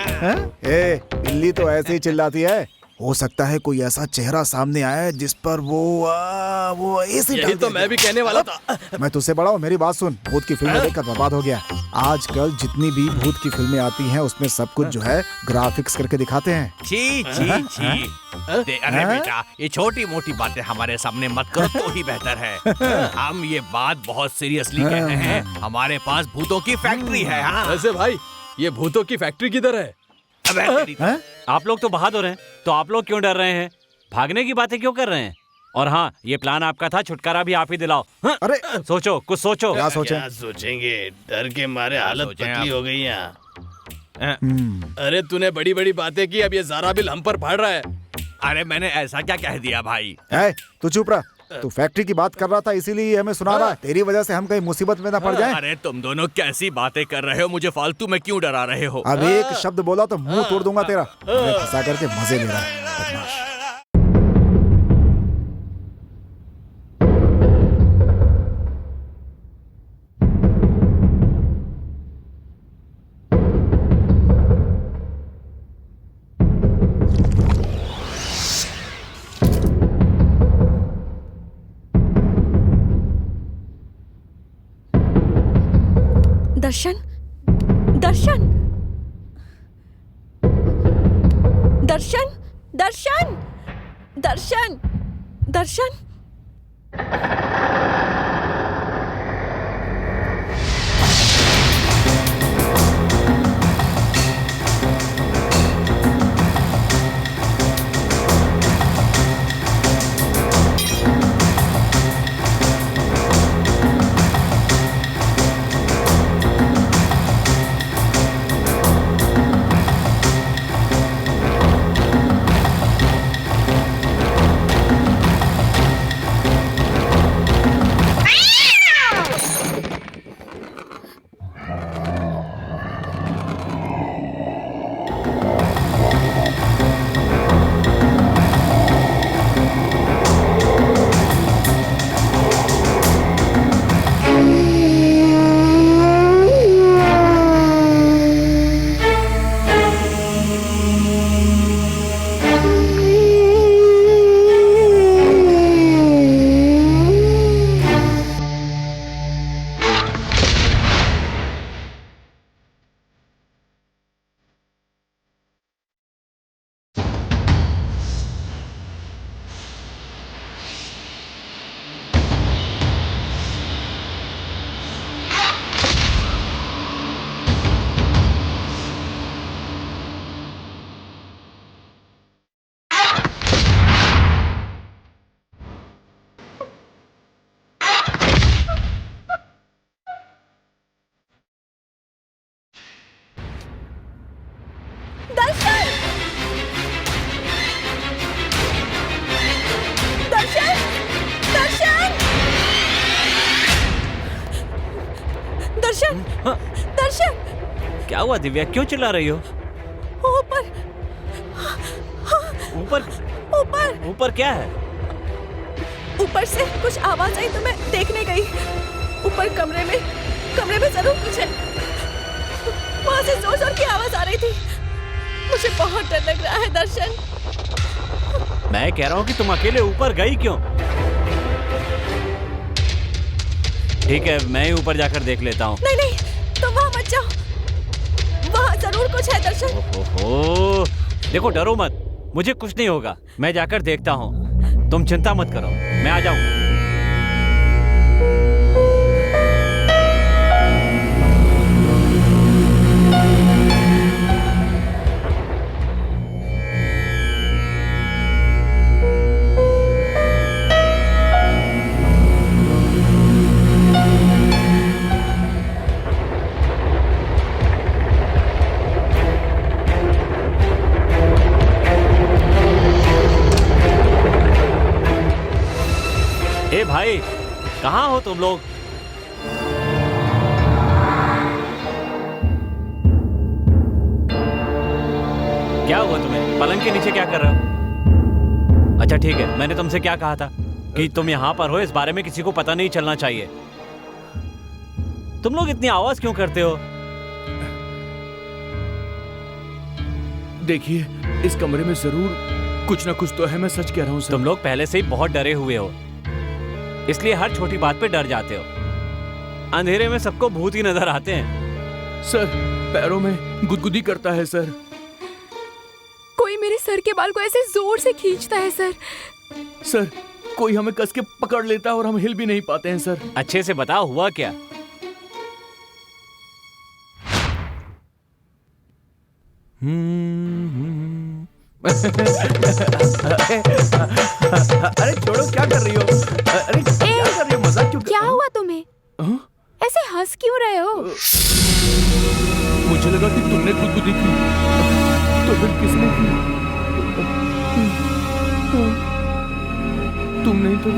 ए, बिल्ली तो ऐसे ही चिल्लाती है। हो सकता है कोई ऐसा चेहरा सामने आया जिस पर वो ऐसे यही तो मैं भी कहने वाला था। मैं तुझसे बड़ा हूँ, मेरी बात सुन। भूत की फिल्में देखकर बर्बाद हो गया। आजकल जितनी भी भूत की फिल्में आती हैं उसमें सब कुछ जो है ग्राफिक्स करके दिखाते हैं। छी छी छी। अरे बेटा, ये छोटी मोटी बातें हमारे सामने मत करो तो ही बेहतर है। हम ये बात बहुत सीरियसली कह रहे हैं। हमारे पास भूतों की फैक्ट्री है। हाँ। वैसे भाई, ये भूतों की फैक्ट्री किधर है? अबे तेरी तो- आप लोग तो बहादुर हैं, तो आप लोग क्यों डर रहे हैं? भागने की बातें क्यों कर रहे हैं? और हाँ, ये प्लान आपका था, छुटकारा भी आप ही दिलाओ। हाँ? अरे सोचो, कुछ सोचो। क्या सोचे? क्या सोचेंगे? डर के मारे हालत सोचें पतली आप? हो गई यहाँ। अरे तूने बड़ी बड़ी बातें की, अब ये सारा बिल हम पर फाड़ रहा है। अरे मैंने ऐसा क्या कह दिया भाई? तू चुप रहा। तू फैक्ट्री की बात कर रहा था इसीलिए हमें सुना रहा है। तेरी वजह से हम कहीं मुसीबत में ना पड़ जाएं। अरे तुम दोनों कैसी बातें कर रहे हो? मुझे फालतू में क्यों डरा रहे हो? अब एक शब्द बोला तो मुंह तोड़ दूंगा तेरा। हमें फंसा करके मजे ले रहा है बदमाश। दर्शन, दर्शन, दर्शन, दर्शन, दर्शन, दर्शन। दर्शन, दर्शन। क्या हुआ दिव्या, क्यों चिल्ला रही हो? ऊपर, ऊपर ऊपर, ऊपर क्या है? ऊपर से कुछ आवाज आई तो मैं देखने गई। ऊपर कमरे में जरूर कुछ है। वहां से जोर जोर की आवाज आ रही थी। मुझे बहुत डर लग रहा है दर्शन। मैं कह रहा हूँ कि तुम अकेले ऊपर गई क्यों? ठीक है, मैं ही ऊपर जाकर देख लेता हूँ। नहीं नहीं, तुम वहां मत जाओ। वहां जरूर कुछ है दर्शन। ओहो, देखो डरो मत, मुझे कुछ नहीं होगा। मैं जाकर देखता हूँ, तुम चिंता मत करो, मैं आ जाऊँ। ए भाई, कहाँ हो तुम लोग? क्या हुआ तुम्हें? पलंग के नीचे क्या कर रहे हो? अच्छा ठीक है, मैंने तुमसे क्या कहा था कि तुम यहाँ पर हो, इस बारे में किसी को पता नहीं चलना चाहिए। तुम लोग इतनी आवाज क्यों करते हो? देखिए, इस कमरे में जरूर कुछ ना कुछ तो है, मैं सच कह रहा हूँ सर। तुम लोग पहले से ही बहुत डरे हुए हो, इसलिए हर छोटी बात पे डर जाते हो। अंधेरे में सबको भूत ही नजर आते हैं। सर पैरों में गुदगुदी करता है सर। कोई मेरे सर के बाल को ऐसे जोर से खींचता है सर। सर कोई हमें कस के पकड़ लेता है और हम हिल भी नहीं पाते हैं सर। अच्छे से बताओ हुआ क्या? अरे छोड़ो, क्या कर रही हो? अरे क्या कर रही हो? मजाक क्यों? क्या हुआ तुम्हें? ऐसे हंस क्यों रहे हो? मुझे लगा कि तुमने गुदगुदी की, तो फिर किसने की? तुम नहीं तो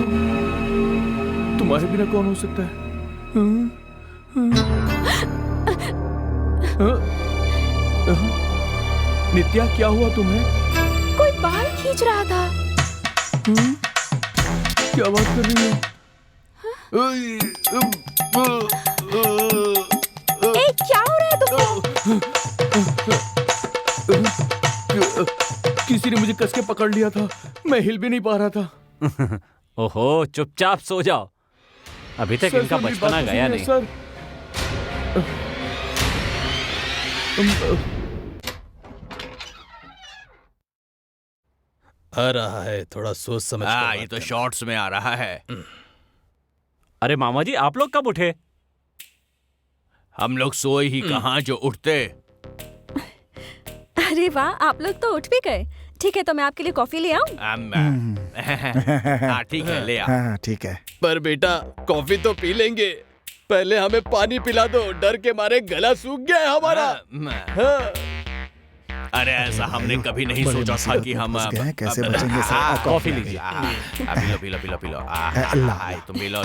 तुम्हारे बिना कौन हो सकता है? नित्या क्या हुआ तुम्हें? कोई बाल खींच रहा था। क्या बात कर रही हो? क्या हो रहा है तुमको? किसी ने मुझे कस के पकड़ लिया था, मैं हिल भी नहीं पा रहा था। ओहो, चुपचाप सो जाओ, अभी तक इनका बचपना गया नहीं। सर आ रहा है, थोड़ा सोच समझ कर ये तो शॉर्ट्स में आ रहा है। अरे मामा जी, आप लोग कब उठे? हम लोग सोए ही कहाँ जो उठते। अरे वाह, आप लोग तो उठ भी गए। ठीक है, तो मैं आपके लिए कॉफी ले आऊं? हाँ ठीक है, ले आ। हाँ ठीक है। पर बेटा कॉफी तो पी लेंगे, पहले हमें पानी पिला दो, डर के मारे गला सूख गया है हमारा। हाँ। अरे ऐसा हमने कभी नहीं सोचा था कि हम कैसे बचेंगे सर? कॉफी लीजिए। P low. अल्लाह। तुम पी लो।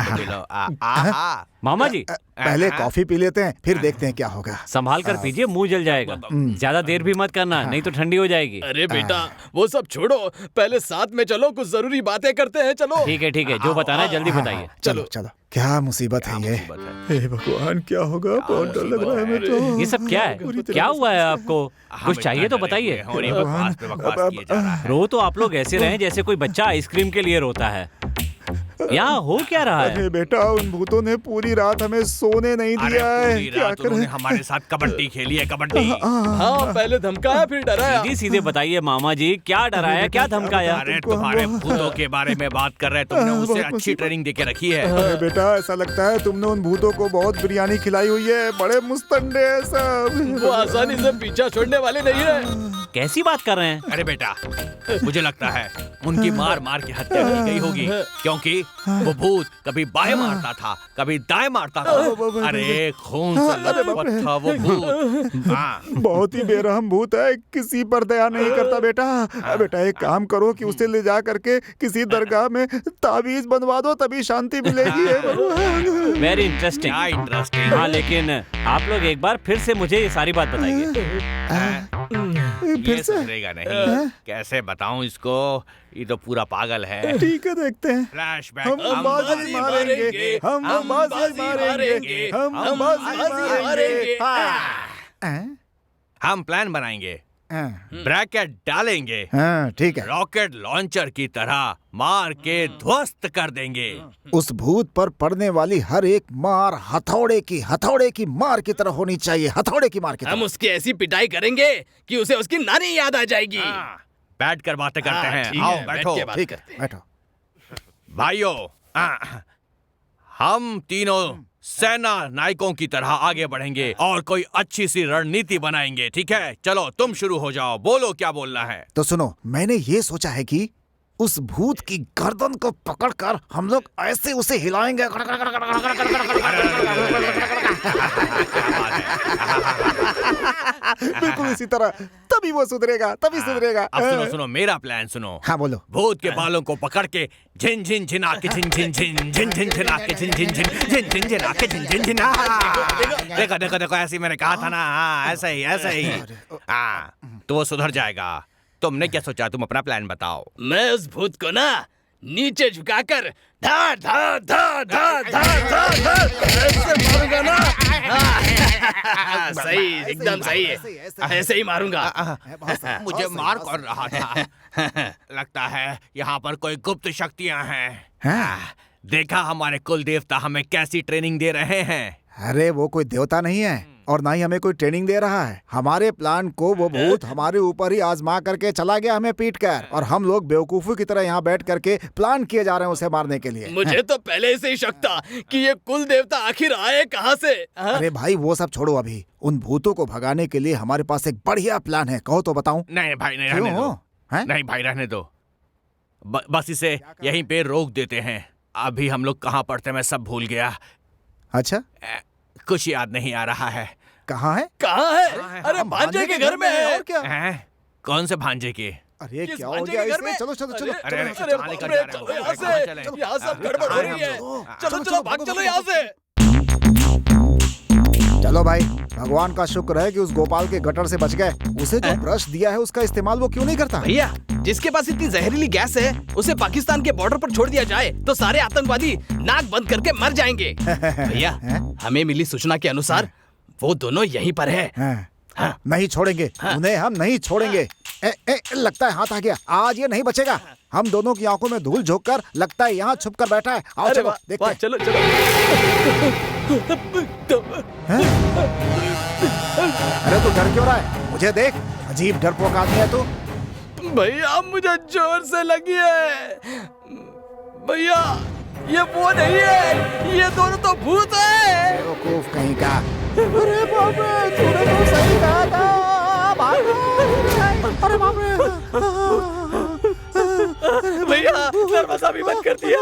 मामा जी पहले कॉफी पी लेते हैं, फिर देखते हैं क्या होगा। संभाल कर पीजिए, मुंह जल जाएगा। ज्यादा देर भी मत करना, नहीं तो ठंडी हो जाएगी। अरे बेटा वो सब छोड़ो, पहले साथ में चलो, कुछ जरूरी बातें करते हैं। चलो ठीक है, जो बताना है जल्दी बताइए। चलो। क्या मुसीबत है ये? हे भगवान, क्या होगा? बहुत डर लग रहा है हमें तो। ये सब क्या है? क्या हुआ है आपको? कुछ चाहिए तो बताइए। रो तो आप लोग ऐसे रहे जैसे कोई बच्चा आइसक्रीम के लिए रोता है। यहाँ हो क्या रहा है? अरे बेटा, उन भूतों ने पूरी रात हमें सोने नहीं दिया है। क्या करें? हमारे साथ कबड्डी खेली है, कबड्डी। हाँ, पहले धमकाया फिर डराया। सीधे बताइए मामा जी, क्या डराया, क्या धमकाया? अरे तुम्हारे भूतों के बारे में बात कर रहे हैं, तुमने उसे अच्छी ट्रेनिंग देके रखी है। अरे बेटा, ऐसा लगता है तुमने उन भूतों को बहुत बिरयानी खिलाई हुई है। बड़े मुस्तंडे हैं सब। वो आसानी से पीछा छोड़ने वाले नहीं है। कैसी बात कर रहे हैं? अरे बेटा, मुझे लगता है उनकी मार के हत्या की गई होगी, क्योंकि वो भूत कभी बाएं मारता था, कभी दाएं मारता था। अरे खून से लथपथ था वो भूत। बहुत ही बेरहम भूत है, किसी पर दया नहीं करता। बेटा एक काम करो कि उसे ले जा करके किसी दरगाह में ताबीज बनवा दो, तभी शांति मिलेगी। Very interesting. हाँ, लेकिन आप लोग एक बार फिर से मुझे ये सारी बात बताइए। फिर से सुधरेगा नहीं। कैसे बताऊं इसको, ये तो पूरा पागल है। ठीक है, देखते हैं। फ्लैशबैक। हम बाजी मारेंगे, हम बाजी मारेंगे, हम बाजी मारेंगे। हम प्लान बनाएंगे, ब्रैकेट डालेंगे, ठीक है। रॉकेट लॉन्चर की तरह मार के ध्वस्त कर देंगे। उस भूत पर पड़ने वाली हर एक मार हथौड़े की मार की तरह होनी चाहिए। हथौड़े की मार की तरह। हम उसकी ऐसी पिटाई करेंगे कि उसे उसकी नानी याद आ जाएगी। बैठ कर बातें करते हैं। आओ बैठो। ठीक है, बैठो। भाइयों, हम तीनों सेना नायकों की तरह आगे बढ़ेंगे और कोई अच्छी सी रणनीति बनाएंगे। ठीक है, चलो तुम शुरू हो जाओ, बोलो क्या बोलना है। तो सुनो, मैंने ये सोचा है कि उस भूत की गर्दन को पकड़कर हम लोग ऐसे उसे हिलाएंगे। बिल्कुल इसी तरह, तभी वो सुधरेगा। अब सुनो मेरा प्लान सुनो। हाँ बोलो। भूत के बालों को पकड़ के झिन झिन झिना के झिन झिन झिन झिन झिन झिना के झिन झिन झिन झिन झिन झिना के झिन झिन झिना। देखो ऐसे मैंने कहा था ना। ऐसे ही। तो वो सुधर जाएगा। तुमने क्या सोचा? तुम अपना प्लान बताओ। मैं उस भूत को ना नीचे झुकाकर धार धार धार धार धार धार धार ऐसे मारूंगा ना। हाँ, सही, एकदम सही है, ऐसे ही मारूंगा। मुझे मार कौन रहा था? लगता है यहाँ पर कोई गुप्त शक्तियाँ हैं। देखा हमारे कुल देवता हमें कैसी ट्रेनिंग दे रहे हैं। अरे वो कोई देवता नहीं है और ना ही हमें कोई ट्रेनिंग दे रहा है। हमारे प्लान को वो भूत हमारे ऊपर ही आजमा करके चला गया, हमें पीट कर, और हम लोग बेवकूफों की तरह यहाँ बैठ करके प्लान किए जा रहे हैं उसे मारने के लिए। मुझे तो पहले से ही शक था कि ये कुल देवता आखिर आए कहाँ से। अरे भाई वो सब छोड़ो, अभी उन भूतों को भगाने के लिए हमारे पास एक बढ़िया प्लान है, कहो तो बताऊं। नहीं भाई नहीं, रहने दो। नहीं भाई रहने दो, बस इसे यहीं पे रोक देते हैं। अभी हम लोग कहाँ पढ़ते मैं सब भूल गया। अच्छा, कुछ याद नहीं आ रहा है। कहाँ है? कहाँ है? अरे भांजे के घर में है। और क्या? कौन से भांजे के? अरे क्या हो गया इसमें? चलो चलो चलो। अरे यहाँ सब गड़बड़ हो रही है। चलो चलो भाग चलो यहाँ से। चलो भाई, भगवान का शुक्र है कि उस गोपाल के गटर से बच गए। उसे जो ब्रश दिया है उसका इस्तेमाल वो क्यों नहीं करता? भैया, जिसके पास इतनी जहरीली गैस है उसे पाकिस्तान के बॉर्डर पर छोड़ दिया जाए तो सारे आतंकवादी नाक बंद करके मर जाएंगे। भैया, हमें मिली सूचना के अनुसार वो दोनों यहीं पर है। नहीं छोड़ेंगे उन्हें, हम नहीं छोड़ेंगे। लगता है हाथ आ गया, आज ये नहीं बचेगा। हम दोनों की आंखों में धूल झोंक कर लगता है यहाँ छुप कर बैठा है। आओ चलो देखते हैं। चलो चलो। अरे तू डर क्यों रहा है? मुझे देख, अजीब डरपोक आदमी है तू। भैया मुझे जोर से लगी है। भैया ये वो नहीं है, ये दोनों तो भूत है। बेवकूफ कहीं का। अरे बाप रे, तूने तो सही कहा था। अरे बाप रे। भैया दरवाजा भी बंद कर दिया।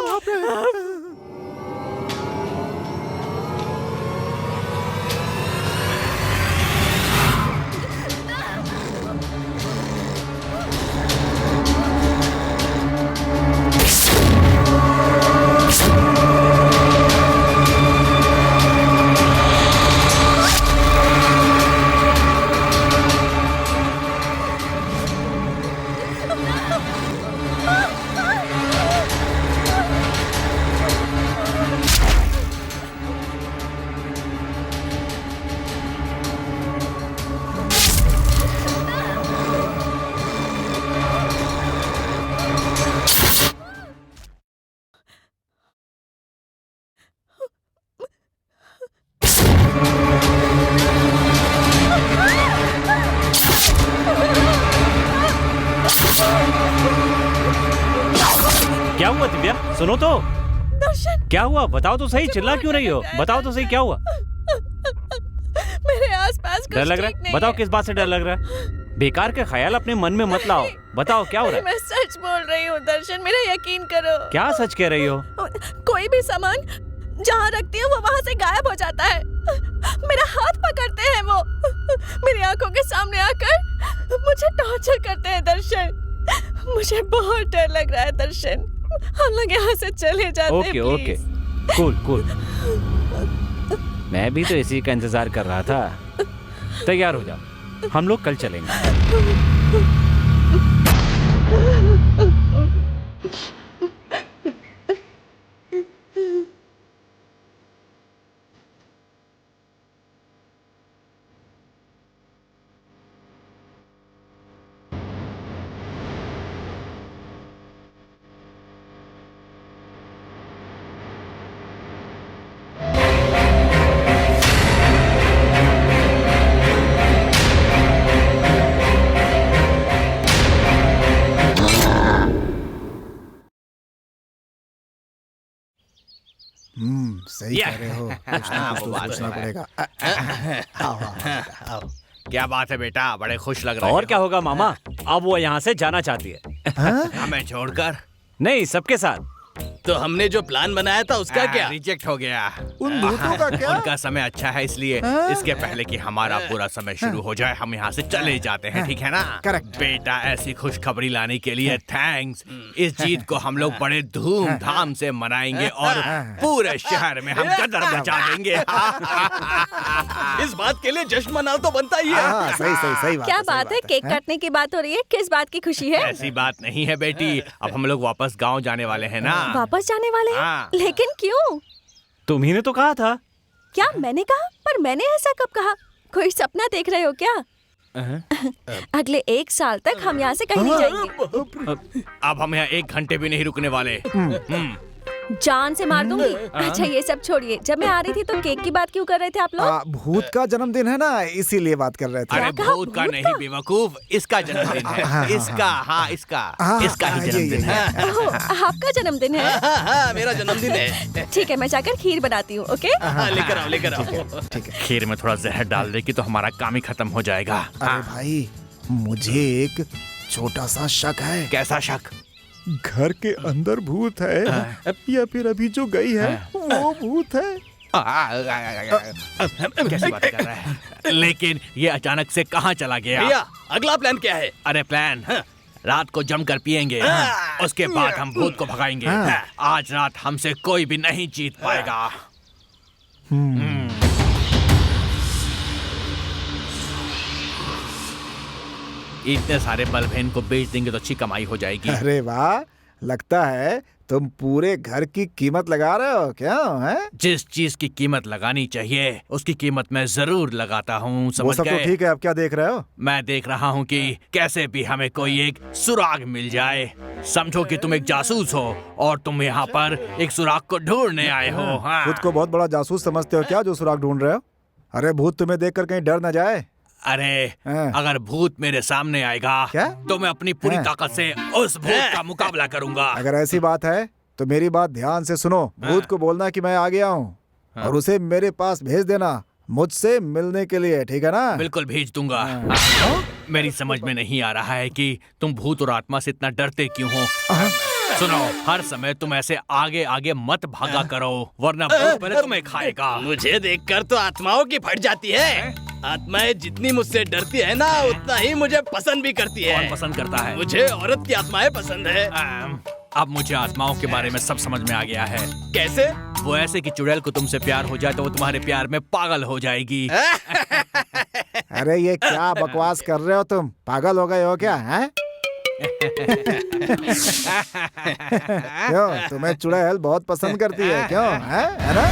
क्या हुआ दिव्या? सुनो तो। दर्शन, क्या हुआ? बताओ तो सही, चिल्ला क्यों रही हो? बताओ तो सही क्या हुआ? मेरे आसपास कुछ डर लग रहा ठीक है? नहीं बताओ है। किस बात से डर लग रहा है? बेकार के ख्याल अपने मन में मत लाओ। बताओ क्या हो रहा है? मैं सच बोल रही हूँ दर्शन, मेरा यकीन करो। क्या सच कह रही हो? कोई भी सामान जहाँ रखती हूँ वो वहाँ से गायब हो जाता है। मेरा हाथ पकड़ते हैं वो, मेरी आंखों के सामने आकर मुझे टॉर्चर करते हैं दर्शन। मुझे बहुत डर लग रहा है दर्शन, हम लोग यहाँ से चले जाते हैं। Okay okay, cool cool. मैं भी तो इसी का इंतजार कर रहा था। तैयार हो जाओ, हम लोग कल चलेंगे। सही कह रहे हो। कुछ ना कुछ तो सोचना पड़ेगा। क्या बात है बेटा, बड़े खुश लग रहे और क्या होगा मामा, अब वो यहाँ से जाना चाहती है। हमें छोड़कर? नहीं, सबके साथ। तो हमने जो प्लान बनाया था उसका क्या? रिजेक्ट हो गया। उन भूतों का क्या? उनका समय अच्छा है, इसलिए इसके पहले कि हमारा पूरा समय शुरू हो जाए हम यहाँ से चले जाते हैं, ठीक है ना? करेक्ट। बेटा, ऐसी खुशखबरी लाने के लिए थैंक्स। इस जीत को हम लोग बड़े धूमधाम से मनाएंगे और पूरे शहर में हम कदर मचा देंगे। इस बात के लिए जश्न मनाना तो बनता ही है। हाँ, सही बात क्या है, सही बात है? केक काटने की बात हो रही है, किस बात की खुशी है? ऐसी बात नहीं है बेटी, अब हम लोग वापस गाँव जाने वाले हैं ना। वापस जाने वाले हैं? हाँ। लेकिन क्यों? तुम्ही ने तो कहा था। क्या मैंने कहा? पर मैंने ऐसा कब कहा? कोई सपना देख रहे हो क्या? अगले 1 साल तक हम यहाँ से कहीं नहीं जाएंगे। अब हम यहाँ 1 घंटे भी नहीं रुकने वाले। जान से मार दूंगी। अच्छा ये सब छोड़िए, जब मैं आ रही थी तो केक की बात क्यों कर रहे थे आप लोग? भूत का जन्मदिन है ना, इसीलिए बात कर रहे थे। अरे कहा? भूत का भूत नहीं का? बेवकूफ, इसका जन्मदिन है। इसका, हाँ इसका ही जन्मदिन है। ओह, आपका जन्मदिन है? हाँ, मेरा जन्मदिन है। ठीक है, मैं जाकर खीर बनाती हूँ। ओके? हाँ, लेकर आओ, लेकर आओ। खीर में थोड़ा जहर डाल दे कि तो हमारा काम ही खत्म हो जाएगा। अरे भाई, मुझे एक छोटा सा शक है। कैसा शक? घर के अंदर भूत है या फिर अभी जो गई है वो भूत है? कैसी बात कर रहा है? लेकिन ये अचानक से कहाँ चला गया? भैया, अगला प्लान क्या है? अरे प्लान, रात को जमकर पिएंगे, उसके बाद हम भूत को भगाएंगे। आज रात हमसे कोई भी नहीं जीत पाएगा। इतने सारे बल्ब हैं, इनको बेच देंगे तो अच्छी कमाई हो जाएगी। अरे वाह, लगता है तुम पूरे घर की कीमत लगा रहे हो क्या? है जिस चीज की कीमत लगानी चाहिए उसकी कीमत मैं जरूर लगाता हूँ, वो समझ सब तो गए? ठीक है, अब क्या देख रहे हो? मैं देख रहा हूँ कि कैसे भी हमें कोई एक सुराग मिल जाए। समझो कि तुम एक जासूस हो और तुम यहाँ पर एक सुराग को ढूंढने आए हो। हाँ। खुद को बहुत बड़ा जासूस समझते हो क्या जो सुराग ढूंढ रहे हो? अरे भूत तुम्हें देखकर कहीं डर न जाए। अरे हाँ। अगर भूत मेरे सामने आएगा क्या? तो मैं अपनी पूरी हाँ। ताकत से उस भूत का मुकाबला करूंगा। अगर ऐसी बात है तो मेरी बात ध्यान से सुनो। भूत को बोलना कि मैं आ गया हूँ और उसे मेरे पास भेज देना मुझसे मिलने के लिए, ठीक है ना? बिल्कुल भेज दूंगा। हाँ। मेरी समझ में नहीं आ रहा है कि तुम भूत और आत्मा से इतना डरते क्यों हो। सुनो, हर समय तुम ऐसे आगे आगे मत भागा करो वरना भूत पहले तुम्हें खाएगा। मुझे देखकर तो आत्माओं की फट जाती है। आत्माएं जितनी मुझसे डरती है ना, उतना ही मुझे पसंद भी करती है। कौन पसंद करता है? मुझे औरत की आत्माएं पसंद है। अब मुझे आत्माओं के बारे में सब समझ में आ गया है। कैसे? वो ऐसे कि चुड़ैल को तुमसे प्यार हो जाए तो वो तुम्हारे प्यार में पागल हो जाएगी। अरे ये क्या बकवास कर रहे हो तुम? पागल हो गए हो क्या? हैं? क्यों, तुम्हें चुड़ैल बहुत पसंद करती है क्यों? है ना?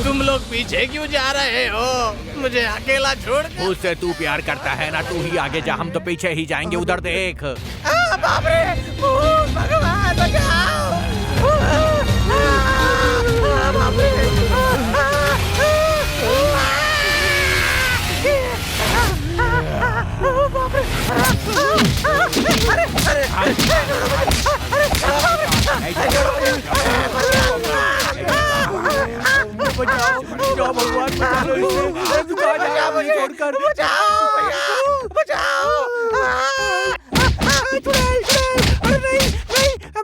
तुम लोग पीछे क्यों जा रहे हो? मुझे अकेला छोड़ के। उससे तू प्यार करता है ना, तू ही आगे जा, हम तो पीछे ही जाएंगे। उधर देख। बाप रे, भूत, भगवान बचाओ। बाप रे। बचाओ भगवान, बचाओ इसे। छोड़कर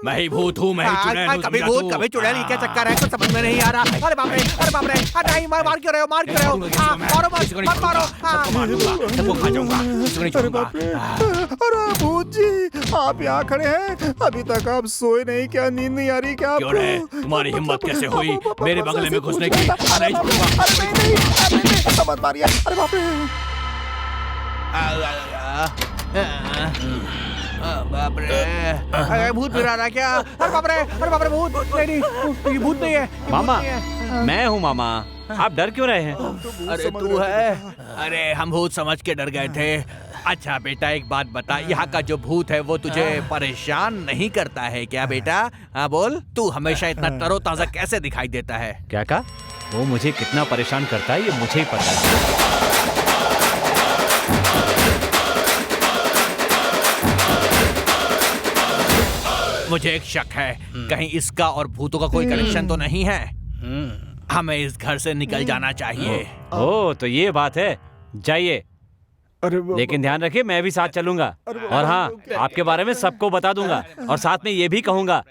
मैं ही भूत हूँ, मैं ही चुड़ैल हूँ। कभी भूत कभी चुड़ैल, ये क्या चक्कर है? कुछ समझ में नहीं आ रहा। अरे बाप रे, अरे बाप रे, नहीं मार क्यों रहे हो? मार क्यों रहे हो? मारो मत मारो। सबको मार दूंगा, सबको खा जाऊंगा, किसी को नहीं छोड़ूंगा। अरे भूत जी, आप यहाँ खड़े हैं? अभी तक आप सोए नहीं क्या? नींद नहीं आ रही क्या क्यों रे? आपको? तुम्हारी हिम्मत कैसे हुई मेरे बगले में घुसने की? नहीं छोड़ूंगा। मत मारिए। अरे बाप रे। बाप रे, अरे भूत फिर आ रहा क्या? अरे बाप रे, भूत नहीं, ये भूत नहीं है। मामा, मैं हूँ मामा। आप डर क्यों रहे हैं? अरे तू है? अरे हम भूत समझ के डर गए थे। अच्छा बेटा, एक बात बता, यहाँ का जो भूत है वो तुझे परेशान नहीं करता है क्या बेटा? हाँ बोल, तू हमेशा इतना तरोताजा कैसे दिखाई देता है? क्या कहा? वो मुझे कितना परेशान करता है ये मुझे ही पता है। मुझे एक शक है, कहीं इसका और भूतों का कोई कनेक्शन तो नहीं है। हमें इस घर से निकल जाना चाहिए। ओह, तो ये बात है। जाइए, लेकिन ध्यान रखिए मैं भी साथ चलूंगा। और हाँ, आपके बारे में सबको बता दूंगा और साथ में ये भी कहूंगा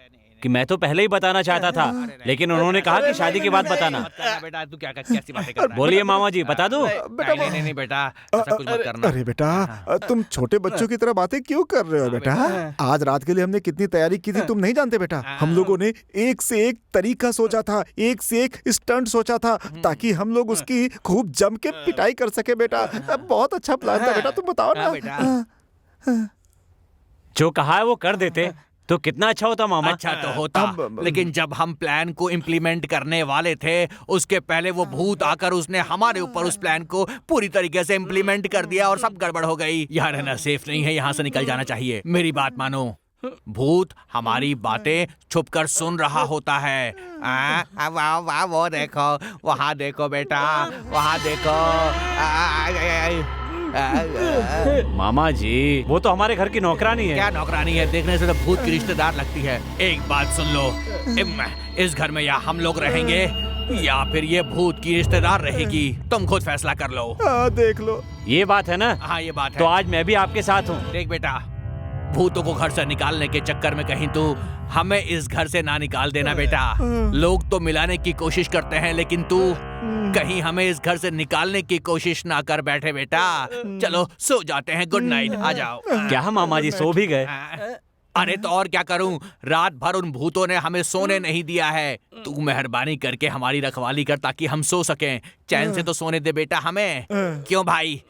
कि मैं तो पहले ही बताना चाहता था, लेकिन उन्होंने कहा कि शादी के बाद बताना। बेटा तू क्या कैसी बातें कर रहा है? बोलिए मामा जी, बता दूं? नहीं बेटा, ऐसा कुछ मत करना। अरे बेटा, तुम छोटे बच्चों की तरह बातें क्यों कर रहे हो बेटा? आज रात के लिए हमने कितनी तैयारी की थी तुम नहीं जानते बेटा। हम लोगों ने एक से एक तरीका सोचा था, एक से एक स्टंट सोचा था, ताकि हम लोग उसकी खूब जम के पिटाई कर सके बेटा। बहुत अच्छा प्लान था बेटा, तुम बताओ ना। जो कहा है वो कर देते तो कितना अच्छा होता मामा। अच्छा तो होता, लेकिन जब हम प्लान को इम्प्लीमेंट करने वाले थे उसके पहले वो भूत आकर उसने हमारे ऊपर उस प्लान को पूरी तरीके से इम्प्लीमेंट कर दिया और सब गड़बड़ हो गई। यहाँ रहना सेफ नहीं है, यहाँ से निकल जाना चाहिए। मेरी बात मानो, भूत हमारी बातें छुपकर सुन रहा होता है। वाह वाह, वो देखो, वहाँ देखो बेटा, वहाँ देखो। मामा जी, वो तो हमारे घर की नौकरानी है। क्या नौकरानी है? देखने से तो भूत की रिश्तेदार लगती है। एक बात सुन लो, इस घर में या हम लोग रहेंगे या फिर ये भूत की रिश्तेदार रहेगी, तुम खुद फैसला कर लो। देख लो, ये बात है ना? हाँ ये बात है। तो आज मैं भी आपके साथ हूँ। देख बेटा, भूतों को घर से निकालने के चक्कर में कहीं तू हमें इस घर से ना निकाल देना बेटा। लोग तो मिलाने की कोशिश करते हैं, लेकिन तू कहीं हमें इस घर से निकालने की कोशिश ना कर बैठे बेटा। चलो सो जाते हैं, गुड नाइट, आ जाओ। क्या मामा जी सो भी गए? अरे तो और क्या करूं, रात भर उन भूतों ने हमें सोने नहीं दिया है। तू मेहरबानी करके हमारी रखवाली कर ताकि हम सो सकें। चैन से तो सोने दे बेटा हमें। क्यों भाई?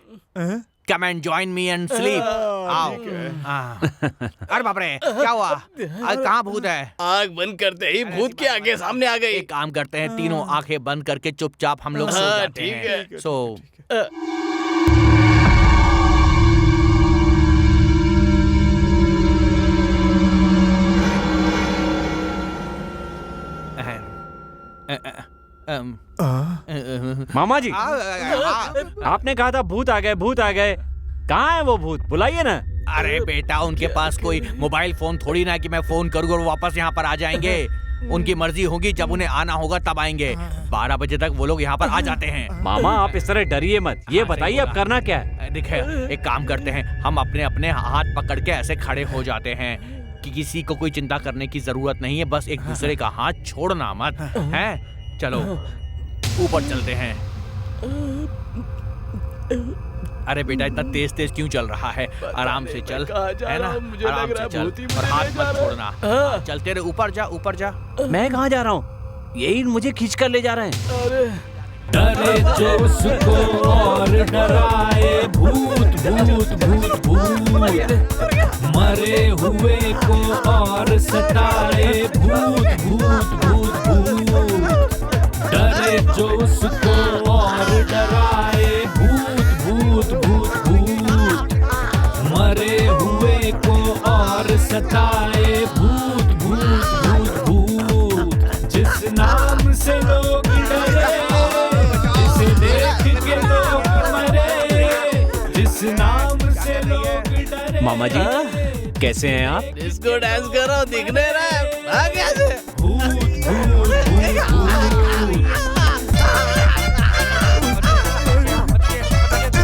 Come and join me and sleep. आओ। अरे बाप रे, क्या हुआ? कहाँ भूत है? आँख बंद करते ही भूत के आगे सामने आ गई। एक काम करते हैं, तीनों आंखें बंद करके चुपचाप हम लोग सो जाते हैं। ठीक है। सो मामा जी, आपने कहा था भूत आ गए, भूत आ गए। कहाँ है वो भूत? बुलाइए ना। अरे बेटा, उनके पास कोई मोबाइल फोन थोड़ी ना कि मैं फोन करूँ और वापस यहाँ पर आ जाएंगे। उनकी मर्जी होगी, जब उन्हें आना होगा तब आएंगे। 12 बजे तक वो लोग यहाँ पर आ जाते हैं। मामा आप इस तरह डरिए मत। ये बताइए अब करना क्या है? देखिए, एक काम करते हैं, हम अपने अपने हाथ पकड़ के ऐसे खड़े हो जाते हैं कि किसी को कोई चिंता करने की जरूरत नहीं है। बस एक दूसरे का हाथ छोड़ना मत है। चलो ऊपर चलते हैं। अरे बेटा, इतना तेज तेज क्यों चल रहा है? आराम से चल, है ना? आराम से चल और हाथ मत छोड़ना। चलते रहे, ऊपर जा, ऊपर जा। मैं कहाँ जा रहा हूँ? यही मुझे खींच कर ले जा रहे हैं। डरे जो उसको और डराए भूत भूत भूत भूत, मरे हुए को और सताए भूत भूत भूत भूत। डरे जो उसको और डराए भूत भूत भूत भूत, मरे हुए को और सताए भूत भूत भूत भूत। जिस नाम से लोग डरे, जिसे देख के लोग मरे, जिस नाम से लोग डरे। मामा जी कैसे हैं आप? डिस्को डांस करो, दिख नहीं रहा है। भाग यहाँ से।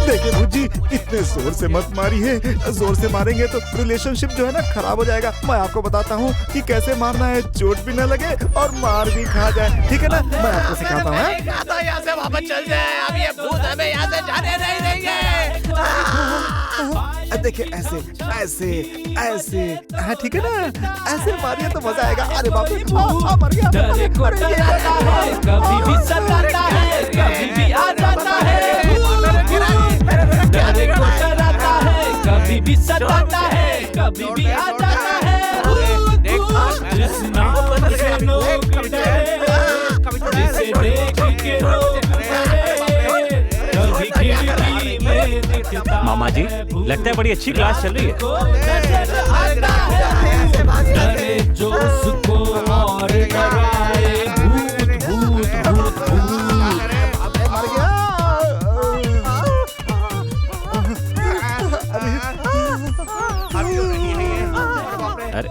देखिए भूजी, इतने जोर से मत मारिए। जोर से मारेंगे तो रिलेशनशिप जो है ना खराब हो जाएगा। मैं आपको बताता हूँ कि कैसे मारना है, चोट भी न लगे और मार भी खा जाए। ठीक है ना? मैं आपको सिखाता हूँ। यहाँ से वापस चल जाए। अब ये भूत हमें यहाँ से जाने नहीं देंगे। देखिए ऐसे ऐसे ऐसे, हाँ ठीक है ना? ऐसे मारिए तो मजा आएगा। अरे बाप रे, मर गया। डरे को डराता है, कभी भी सताता है, कभी भी आ जाता है। डरे को डराता है, कभी भी सताता है, कभी भी आ जाता है। जिस नाम से लोग डरे, जिसे देख के लोग डरे, कभी खिड़की में दिखता। मामा जी लगता है बड़ी अच्छी क्लास चल रही है। डरे जो उसको और डराए भूत भूत भूत भूत। मर गया। अरे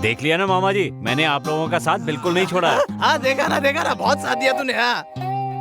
देख लिया ना मामा जी, मैंने आप लोगों का साथ बिल्कुल नहीं छोड़ा है। हाँ देखा ना, बहुत साथ दिया तूने। हाँ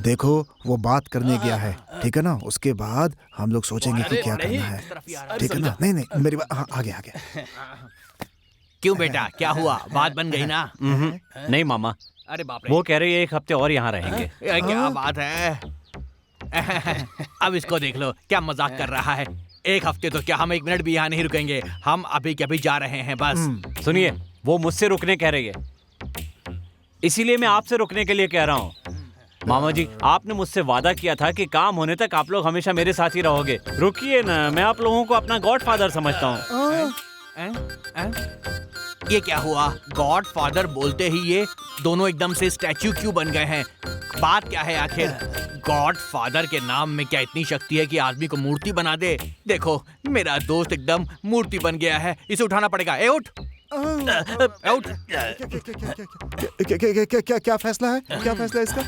देखो वो बात करने गया है, ठीक है ना? उसके बाद हम लोग सोचेंगे कि क्या करना है, ठीक है ना? नहीं नहीं मेरी बात, हाँ आगे आगे। क्यों बेटा, क्या हुआ? बात बन गई ना? नहीं मामा, अरे बाप रे, वो कह रहे हैं 1 हफ्ते और यहाँ रहेंगे। ये क्या बात है? अब इसको देख लो, क्या मजाक कर रहा है। 1 हफ्ते तो क्या, हम 1 मिनट भी यहाँ नहीं रुकेंगे। हम अभी के अभी जा रहे हैं बस। सुनिए, वो मुझसे रुकने कह रही है, इसीलिए मैं आपसे रुकने के लिए कह रहा हूँ। मामा जी, आपने मुझसे वादा किया था कि काम होने तक आप लोग हमेशा मेरे साथ ही रहोगे। रुकिए ना, मैं आप लोगों को अपना गॉडफादर समझता हूँ। ये क्या हुआ? गॉडफादर बोलते ही ये दोनों एकदम से स्टैच्यू क्यों बन गए हैं? बात क्या है आखिर? गॉडफादर के नाम में क्या इतनी शक्ति है कि आदमी को मूर्ति बना दे? देखो, मेरा दोस्त एकदम मूर्ति बन गया है, इसे उठाना पड़ेगा। ए उठ, उठ। क्या फैसला है? क्या फैसला है इसका?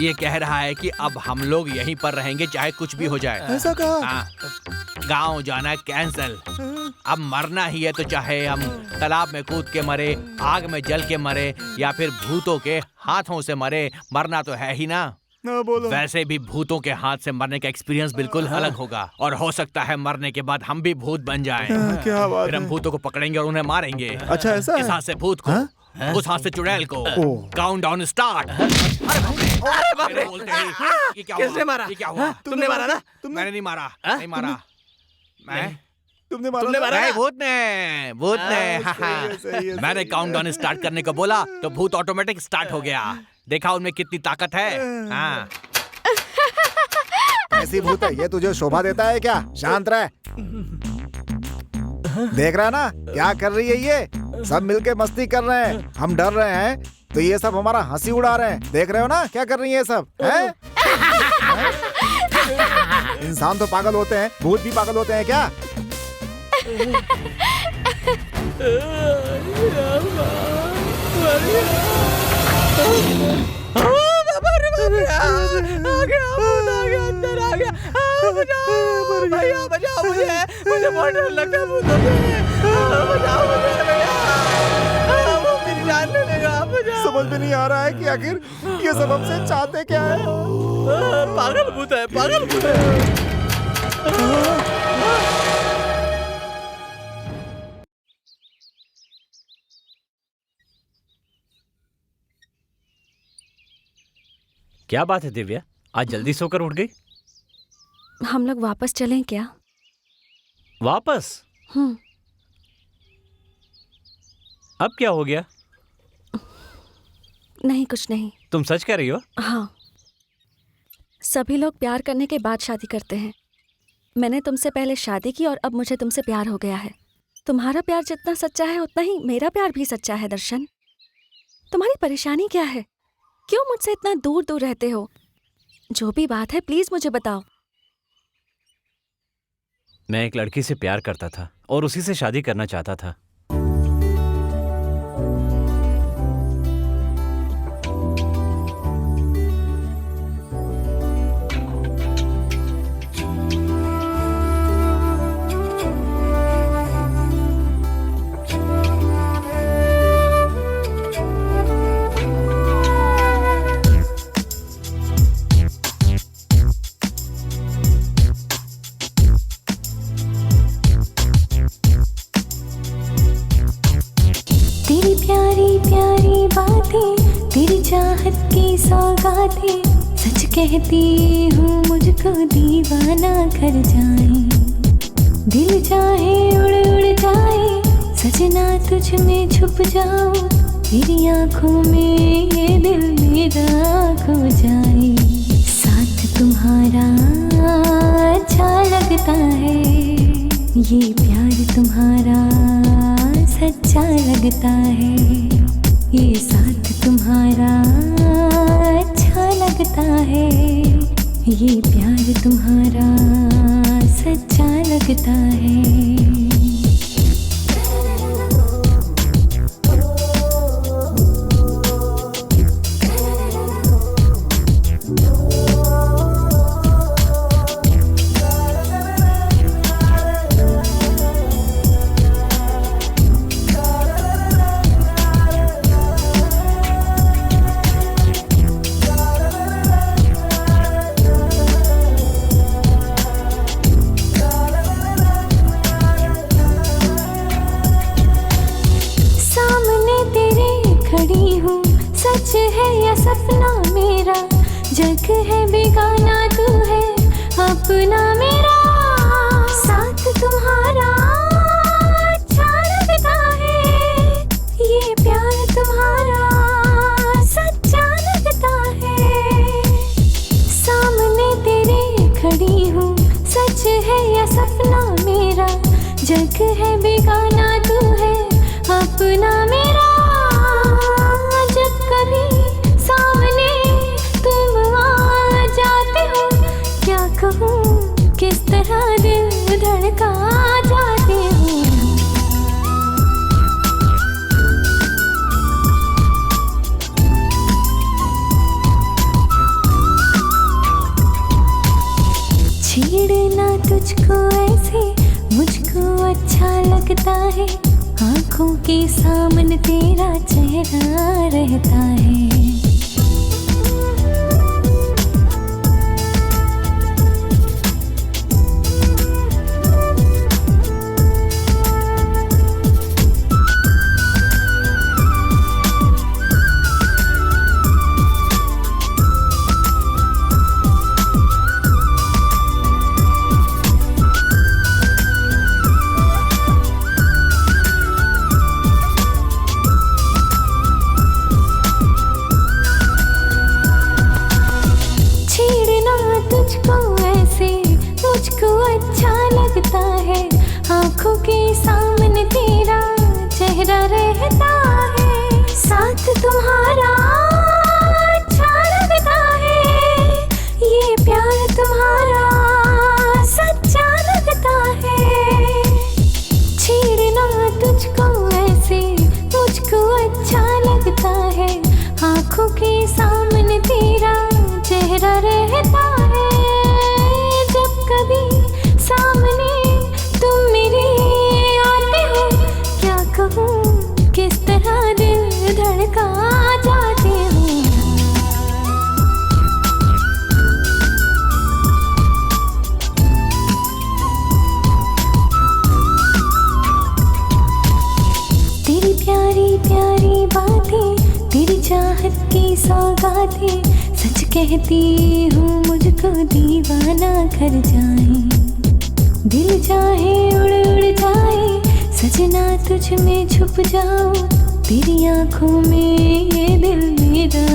ये कह रहा है कि अब हम लोग यहीं पर रहेंगे चाहे कुछ भी हो जाए। ऐसा कहा? हाँ, गाँव जाना कैंसल। अब मरना ही है तो चाहे हम तालाब में कूद के मरे, आग में जल के मरे, या फिर भूतों के हाथों से मरे, मरना तो है ही ना। बोलो। वैसे भी भूतों के हाथ से मरने का एक्सपीरियंस बिल्कुल अलग होगा, और हो सकता है मरने के बाद हम भी भूत बन जाएं। क्या बात फिर हम भूतों को पकड़ेंगे और उन्हें मारेंगे। अच्छा ऐसा है? इस हाथ से भूत को, उस हाथ से चुड़ैल को। Count down start. अरे बाप रे, ये क्या हुआ? किसने मारा? ये क्या हुआ? तुमने मारा ना? मैंने नहीं मारा, नहीं मारा। मैं तुमने मारा? तुमने मारा? नहीं, भूत ने। मैंने काउंट डाउन स्टार्ट करने को बोला तो भूत ऑटोमेटिक स्टार्ट हो गया। देखा उनमें कितनी ताकत है। हाँ। ऐसी भूत है ये, तुझे शोभा देता है क्या? शांत रह। देख रहा है ना क्या कर रही है ये? सब मिलके मस्ती कर रहे हैं, हम डर रहे हैं तो ये सब हमारा हंसी उड़ा रहे हैं। देख रहे हो ना क्या कर रही है ये सब? हैं? इंसान तो पागल होते हैं, भूत भी पागल होते हैं क्या? भैया बचाओ मुझे बहुत डर लगता है भूतों से। बचाओ मुझे भैया, वो मेरी जान ले लेगा। समझ में नहीं आ रहा है कि आखिर ये सब हमसे चाहते क्या है? पागल भूत है, पागल भूत है। क्या बात है दिव्या, आज जल्दी सोकर उठ गई? हम लोग वापस चलें क्या? वापस? अब क्या हो गया? नहीं, कुछ नहीं। तुम सच कह रही हो? हाँ, सभी लोग प्यार करने के बाद शादी करते हैं। मैंने तुमसे पहले शादी की और अब मुझे तुमसे प्यार हो गया है। तुम्हारा प्यार जितना सच्चा है उतना ही मेरा प्यार भी सच्चा है। दर्शन, तुम्हारी परेशानी क्या है? क्यों मुझसे इतना दूर दूर रहते हो? जो भी बात है प्लीज मुझे बताओ। मैं एक लड़की से प्यार करता था और उसी से शादी करना चाहता था। चाहत की सौगातें सच कहती हूँ, मुझको दीवाना कर जाए। दिल चाहे उड़ उड़ जाए, सजना तुझ में छुप जाऊं, तेरी आंखों में ये दिल मेरा खो जाए। साथ तुम्हारा अच्छा लगता है, ये प्यार तुम्हारा सच्चा लगता है। ये साथ तुम्हारा अच्छा लगता है, ये प्यार तुम्हारा सच्चा लगता है। जग है बेगाना तू है अपना मेरा, साथ तुम्हारा अच्छा लगता है, ये प्यार तुम्हारा सच्चा लगता है। सामने तेरे खड़ी हूँ, सच है या सपना मेरा, जग है बेगाना तू है अपना मेरा। जब कभी सामने तुम आ जाते हो, क्या कहूँ किस तरह दिल धड़का जाते हो। छेड़ना तुझको ऐसे मुझको अच्छा लगता है, आंखों के सामने तेरा चेहरा रहता है। तुझको ऐसे मुझको अच्छा लगता है, आंखों के सामने तेरा चेहरा रहता है। साथ तुम्हारा अच्छा लगता है, ये प्यार तुम्हारा सच्चा लगता है। छेड़ना तुझको ऐसे मुझको अच्छा लगता है, आंखों के सामने तेरा चेहरा रहता है। जब कभी सामने तुम मेरे आते हो, क्या कहूँ किस तरह दिल धड़का जाते हो। तेरी प्यारी प्यारी बातें, तेरी चाहत की सौगातें, सच कहती हूँ मुझको दीवाना कर जाए। दिल चाहे उड़ उड़ जाए, सजना तुझ में छुप जाऊं, तेरी आंखों में ये दिल मेरा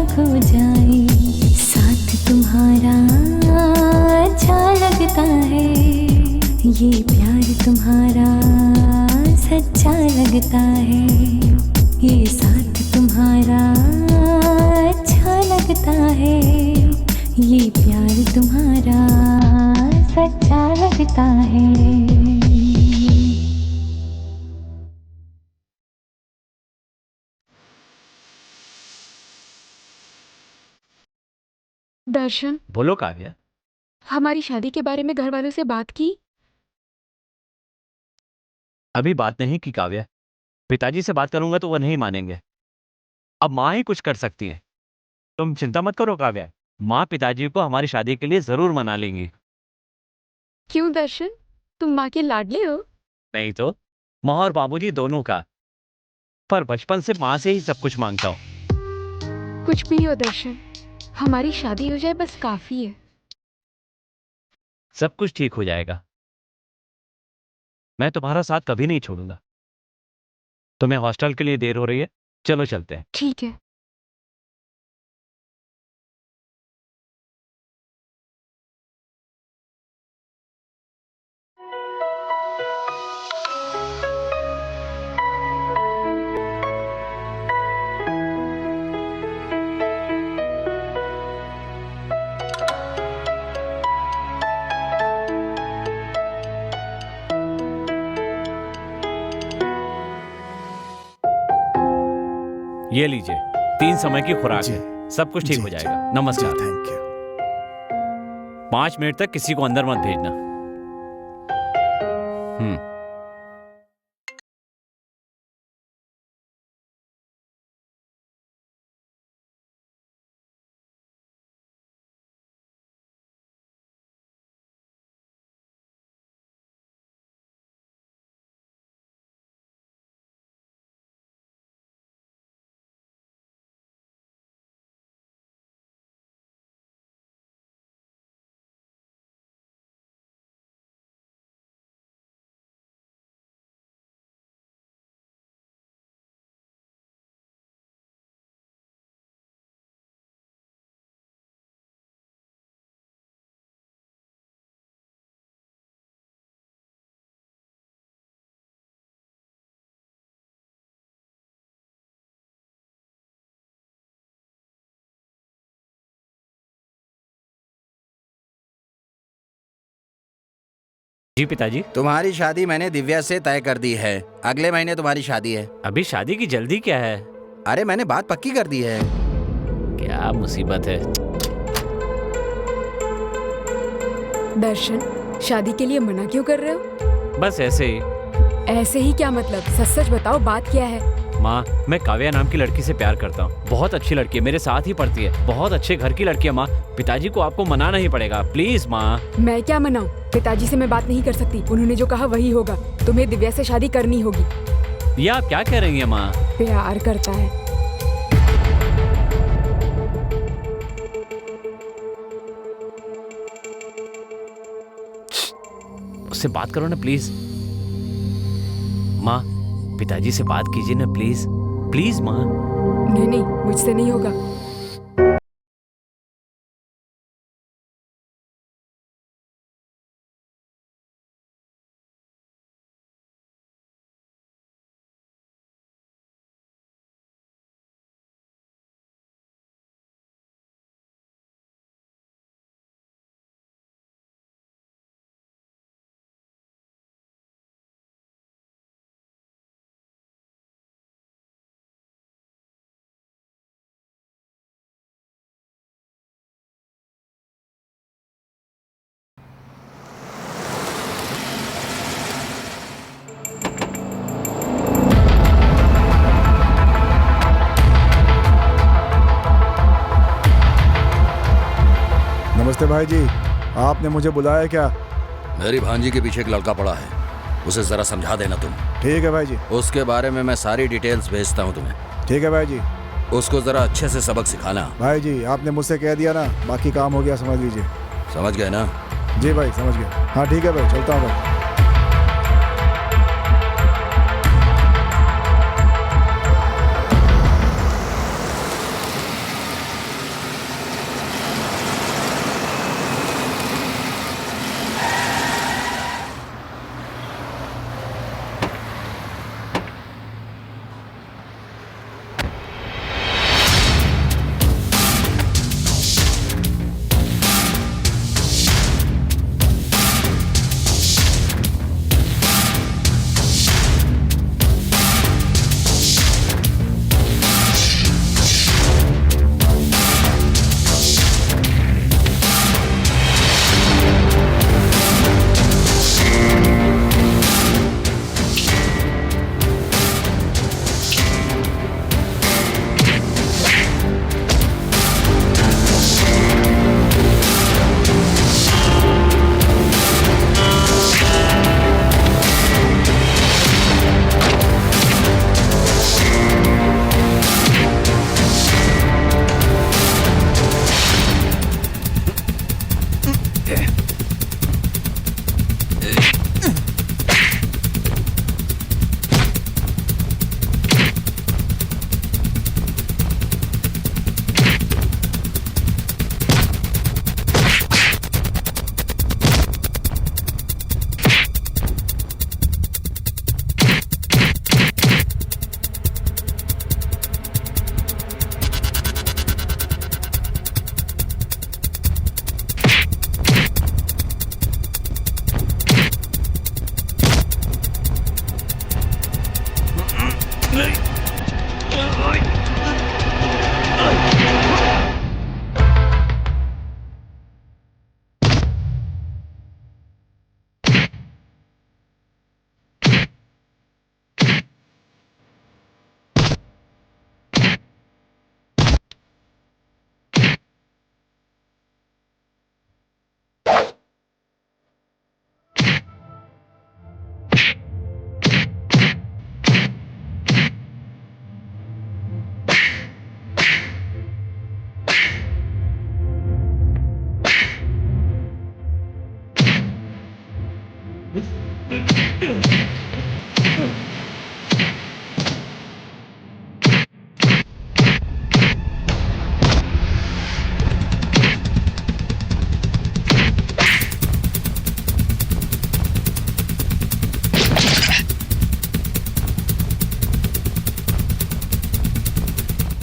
खो जाए। साथ तुम्हारा अच्छा लगता है, ये प्यार तुम्हारा सच्चा लगता है। ये साथ तुम्हारा अच्छा लगता है, ये प्यार तुम्हारा सच्चा लगता है। दर्शन, बोलो काव्या। हमारी शादी के बारे में घर वालों से बात की? अभी बात नहीं की काव्या, पिताजी से बात करूंगा तो वो नहीं मानेंगे। अब माँ ही कुछ कर सकती है। तुम चिंता मत करो काव्या, माँ पिताजी को हमारी शादी के लिए जरूर मना लेंगी। क्यों दर्शन, तुम माँ के लाडले हो? नहीं तो, माँ और बाबूजी दोनों का। पर बचपन से माँ से ही सब कुछ मांगता हूँ। कुछ भी हो दर्शन, हमारी शादी हो जाए बस काफी है। सब कुछ ठीक हो जाएगा, मैं तुम्हारा साथ कभी नहीं छोड़ूंगा। तुम्हें हॉस्टल के लिए देर हो रही है, चलो चलते हैं। ठीक है। ये लीजिए, 3 समय की खुराक है, सब कुछ ठीक हो जाएगा। नमस्कार। Thank you. 5 मिनट तक किसी को अंदर मत भेजना। जी पिताजी। तुम्हारी शादी मैंने दिव्या से तय कर दी है। अगले महीने तुम्हारी शादी है। अभी शादी की जल्दी क्या है? अरे मैंने बात पक्की कर दी है। क्या मुसीबत है। दर्शन, शादी के लिए मना क्यों कर रहे हो? बस ऐसे ही। ऐसे ही क्या मतलब? सच सच बताओ, बात क्या है? माँ, मैं काव्या नाम की लड़की से प्यार करता हूँ। बहुत अच्छी लड़की है, मेरे साथ ही पढ़ती है, बहुत अच्छे घर की लड़की है। माँ, पिताजी को आपको मनाना ही पड़ेगा, प्लीज माँ। मैं क्या मनाऊं? पिताजी से मैं बात नहीं कर सकती। उन्होंने जो कहा वही होगा। तुम्हें दिव्या से शादी करनी होगी। ये आप क्या कह रही हैं माँ? प्यार करता है। उससे बात करो ना प्लीज। माँ, पिताजी से बात कीजिए ना प्लीज, प्लीज माँ। नहीं नहीं, मुझसे नहीं होगा। नमस्ते भाई जी, आपने मुझे बुलाया क्या? मेरी भांजी के पीछे एक लड़का पड़ा है, उसे जरा समझा देना तुम। ठीक है भाई जी। उसके बारे में मैं सारी डिटेल्स भेजता हूँ तुम्हें। ठीक है भाई जी। उसको जरा अच्छे से सबक सिखाना। भाई जी, आपने मुझसे कह दिया ना, बाकी काम हो गया, समझ लीजिए। समझ गए ना? जी भाई, समझ गया। हाँ ठीक है भाई, चलता हूँ भाई।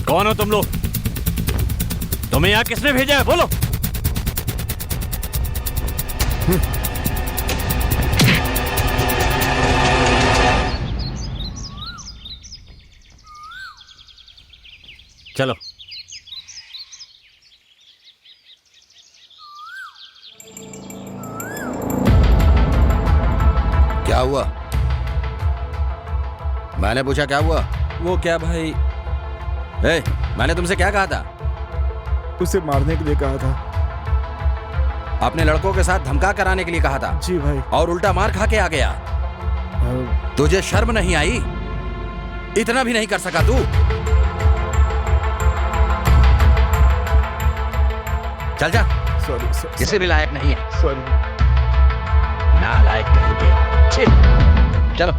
कौन हो तुम लोग? तुम्हें यहाँ किसने भेजा है, बोलो। चलो। क्या हुआ? मैंने पूछा क्या हुआ? वो क्या भाई? ए, मैंने तुमसे क्या कहा था? उसे मारने के लिए कहा था। अपने लड़कों के साथ धमका कराने के लिए कहा था। जी भाई। और उल्टा मार खा के आ गया। तुझे शर्म नहीं आई? इतना भी नहीं कर सका तू? चल जा। सॉरी। किसी भी लायक नहीं है। सॉरी। नालायक कहेंगे। चलो।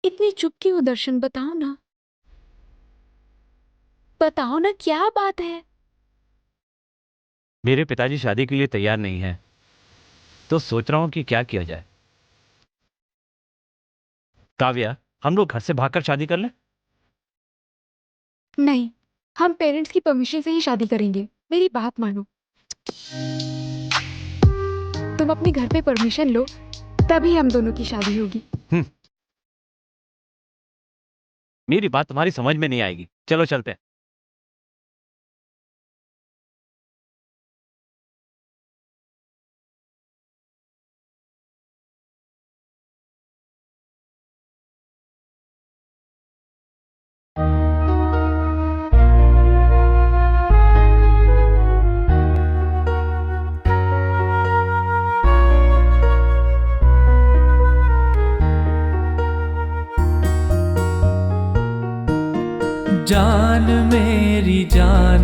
इतनी चुप क्यों दर्शन? बताओ ना, बताओ ना, क्या बात है? मेरे पिताजी शादी के लिए तैयार नहीं है, तो सोच रहा हूं कि क्या किया जाए। काव्या, हम लोग घर से भागकर शादी कर लें? नहीं, हम पेरेंट्स की परमिशन से ही शादी करेंगे। मेरी बात मानो। तुम अपने घर पे परमिशन लो, तभी हम दोनों की शादी होगी। मेरी बात तुम्हारी समझ में नहीं आएगी। चलो चलते हैं। जान मेरी जान,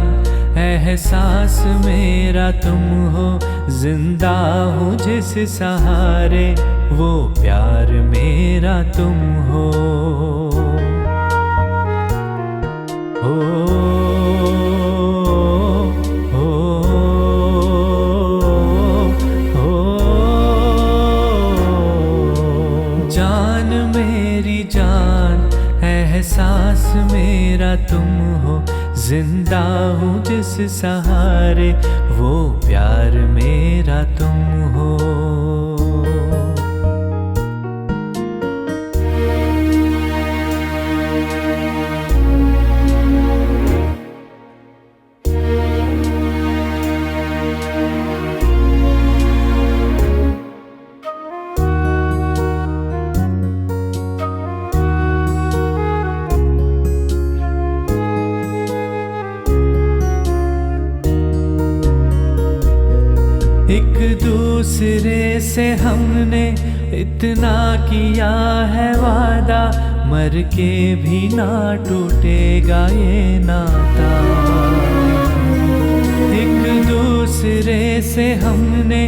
एहसास मेरा तुम हो, जिंदा हूँ जिस सहारे, वो प्यार मेरा तुम हो। जान मेरी जान, एहसास मेरा तुम हो, जिंदा हूँ जिस सहारे, वो प्यार मेरा तुम हो। एक दूसरे से हमने इतना किया है वादा, मर के भी ना टूटेगा ये नाता। एक दूसरे से हमने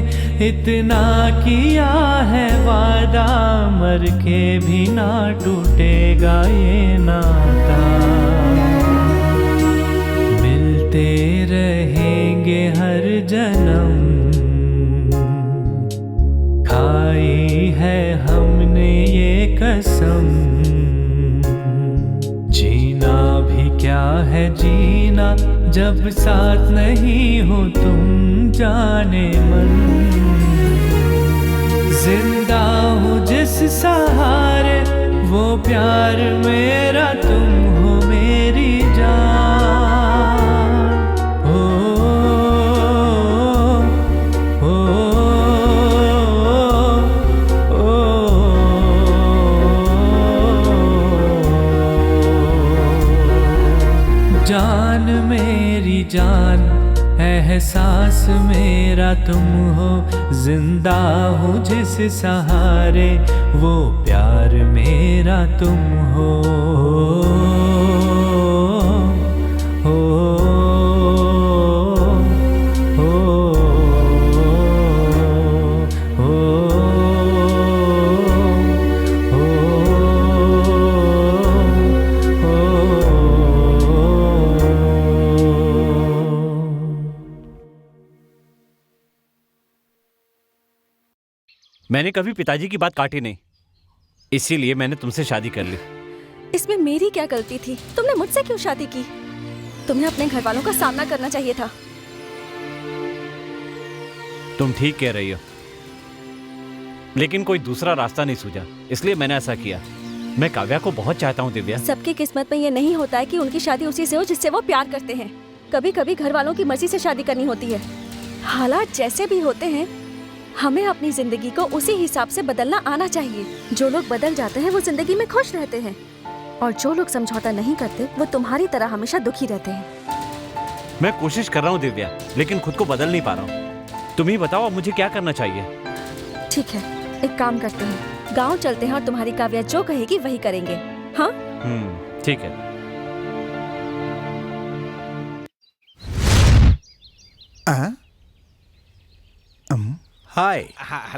इतना किया है वादा, मर के भी ना टूटेगा ये नाता। मिलते रहेंगे हर जन्म, खाई है हमने ये कसम। जीना भी क्या है जीना, जब साथ नहीं हो तुम जाने मन। जिंदा हूँ जिस सहारे, वो प्यार मेरा तुम हो मेरी जान। जान मेरी जान, एहसास मेरा तुम हो, जिंदा हूँ जिस सहारे, वो प्यार मेरा तुम हो। मैंने कभी पिताजी की बात काटी नहीं, इसीलिए मैंने तुमसे शादी कर ली। इसमें मेरी क्या गलती थी? तुमने मुझसे क्यों शादी की? तुम्हें अपने घर वालों का सामना करना चाहिए था। तुम ठीक कह रही हो, लेकिन कोई दूसरा रास्ता नहीं सूझा, इसलिए मैंने ऐसा किया। मैं काव्या को बहुत चाहता हूँ दिव्या। सबकी किस्मत में ये नहीं होता है कि उनकी शादी उसी से हो जिससे वो प्यार करते हैं। कभी कभी घर वालों की मर्जी से शादी करनी होती है। हालात जैसे भी होते हैं, हमें अपनी जिंदगी को उसी हिसाब से बदलना आना चाहिए। जो लोग बदल जाते हैं वो जिंदगी में खुश रहते हैं, और जो लोग समझौता नहीं करते वो तुम्हारी तरह हमेशा दुखी रहते हैं। मैं कोशिश कर रहा हूँ दिव्या, लेकिन खुद को बदल नहीं पा रहा हूँ। तुम ही बताओ अब मुझे क्या करना चाहिए। ठीक है, एक काम करते हैं, गांव चलते हैं और तुम्हारी काव्या जो कहेगी वही करेंगे। हाँ ठीक है। हाय,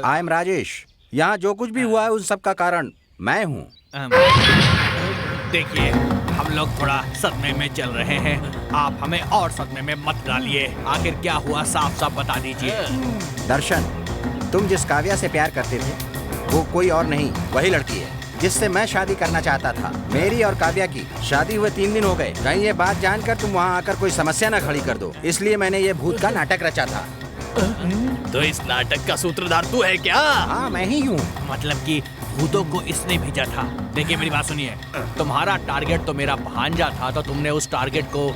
आई एम राजेश। यहाँ जो कुछ भी हुआ है उन सब का कारण मैं हूँ। देखिए, हम लोग थोड़ा सदमे में चल रहे हैं, आप हमें और सदमे में मत डालिए। आखिर क्या हुआ, साफ साफ बता दीजिए। दर्शन, तुम जिस काव्या से प्यार करते थे वो कोई और नहीं, वही लड़की है जिससे मैं शादी करना चाहता था। मेरी और काव्या की शादी हुए 3 दिन हो गए। कहीं ये बात जानकर तुम वहाँ आकर कोई समस्या न खड़ी कर दो, इसलिए मैंने ये भूत का नाटक रचा था। तो इस नाटक का सूत्रधार तू है क्या? हाँ, मैं ही हूँ। मतलब कि भूतों को इसने भेजा था। देखिए मेरी बात सुनिए, तुम्हारा टारगेट तो मेरा भांजा था, तो तुमने उस टारगेट को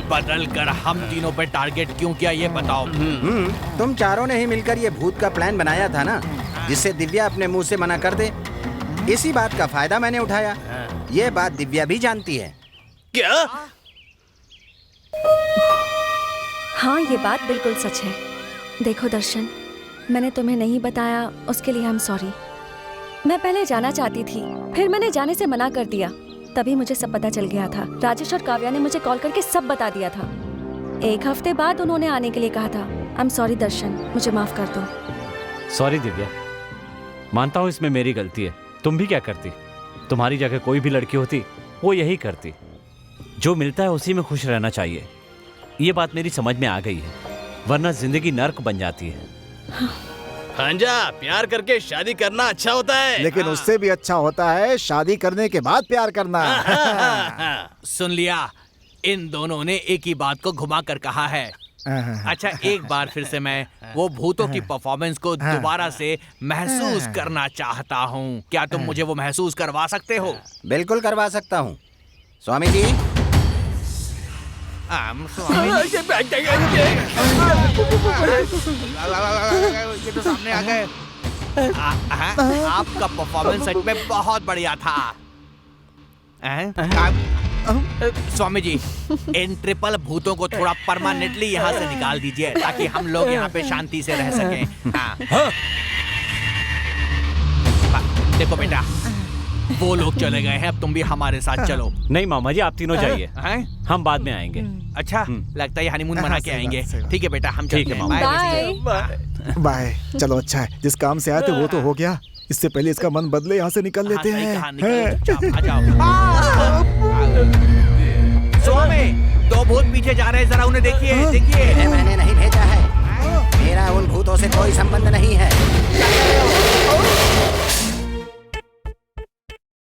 बदल कर हम तीनों पे टारगेट क्यों किया, ये बताओ। तुम चारों ने ही मिलकर ये भूत का प्लान बनाया था ना, जिससे दिव्या अपने मुंह से मना कर दे। इसी बात का फायदा मैंने उठाया। ये बात दिव्या भी जानती है। क्या? हाँ, ये बात बिल्कुल सच है। देखो दर्शन, मैंने तुम्हें नहीं बताया, उसके लिए आई एम सॉरी। मैं पहले जाना चाहती थी, फिर मैंने जाने से मना कर दिया, तभी मुझे सब पता चल गया था। राजेश और काव्या ने मुझे कॉल करके सब बता दिया था। 1 हफ्ते बाद उन्होंने आने के लिए कहा था। आई एम सॉरी दर्शन, मुझे माफ कर दो। सॉरी दिव्या, मानता हूँ इसमें मेरी गलती है। तुम भी क्या करती? तुम्हारी जगह कोई भी लड़की होती वो यही करती। जो मिलता है उसी में खुश रहना चाहिए। ये बात मेरी समझ में आ गई है, वरना जिंदगी नर्क बन जाती है। भांजा, प्यार करके शादी करना अच्छा होता है, लेकिन उससे भी अच्छा होता है शादी करने के बाद प्यार करना। सुन लिया, इन दोनों ने एक ही बात को घुमा कर कहा है। अच्छा, एक बार फिर से मैं वो भूतों की परफॉर्मेंस को दोबारा से महसूस करना चाहता हूँ। क्या तुम मुझे वो महसूस करवा सकते हो? बिल्कुल करवा सकता हूँ स्वामी जी। ये तो सामने आ गए। आपका परफॉर्मेंस सच में बहुत बढ़िया था। स्वामी जी, इन ट्रिपल भूतों को थोड़ा परमानेंटली यहाँ से निकाल दीजिए, ताकि हम लोग यहाँ पे शांति से रह सकें। हाँ। देखो बेटा, वो लोग चले गए हैं, अब तुम भी हमारे साथ चलो। नहीं मामा जी, आप तीनों जाइए, हम बाद में आएंगे। अच्छा, लगता है हनीमून मना के आएंगे। ठीक है बेटा, हम चलते हैं। Bye bye. चलो अच्छा है, जिस काम से आए थे वो तो हो गया। इससे पहले इसका मन बदले, यहाँ से निकल लेते हैं। स्वामी, 2 भूत पीछे जा रहे हैं, जरा उन्हें देखिए। देखिए, मैंने नहीं भेजा है, मेरा उन भूतों से कोई संबंध नहीं है।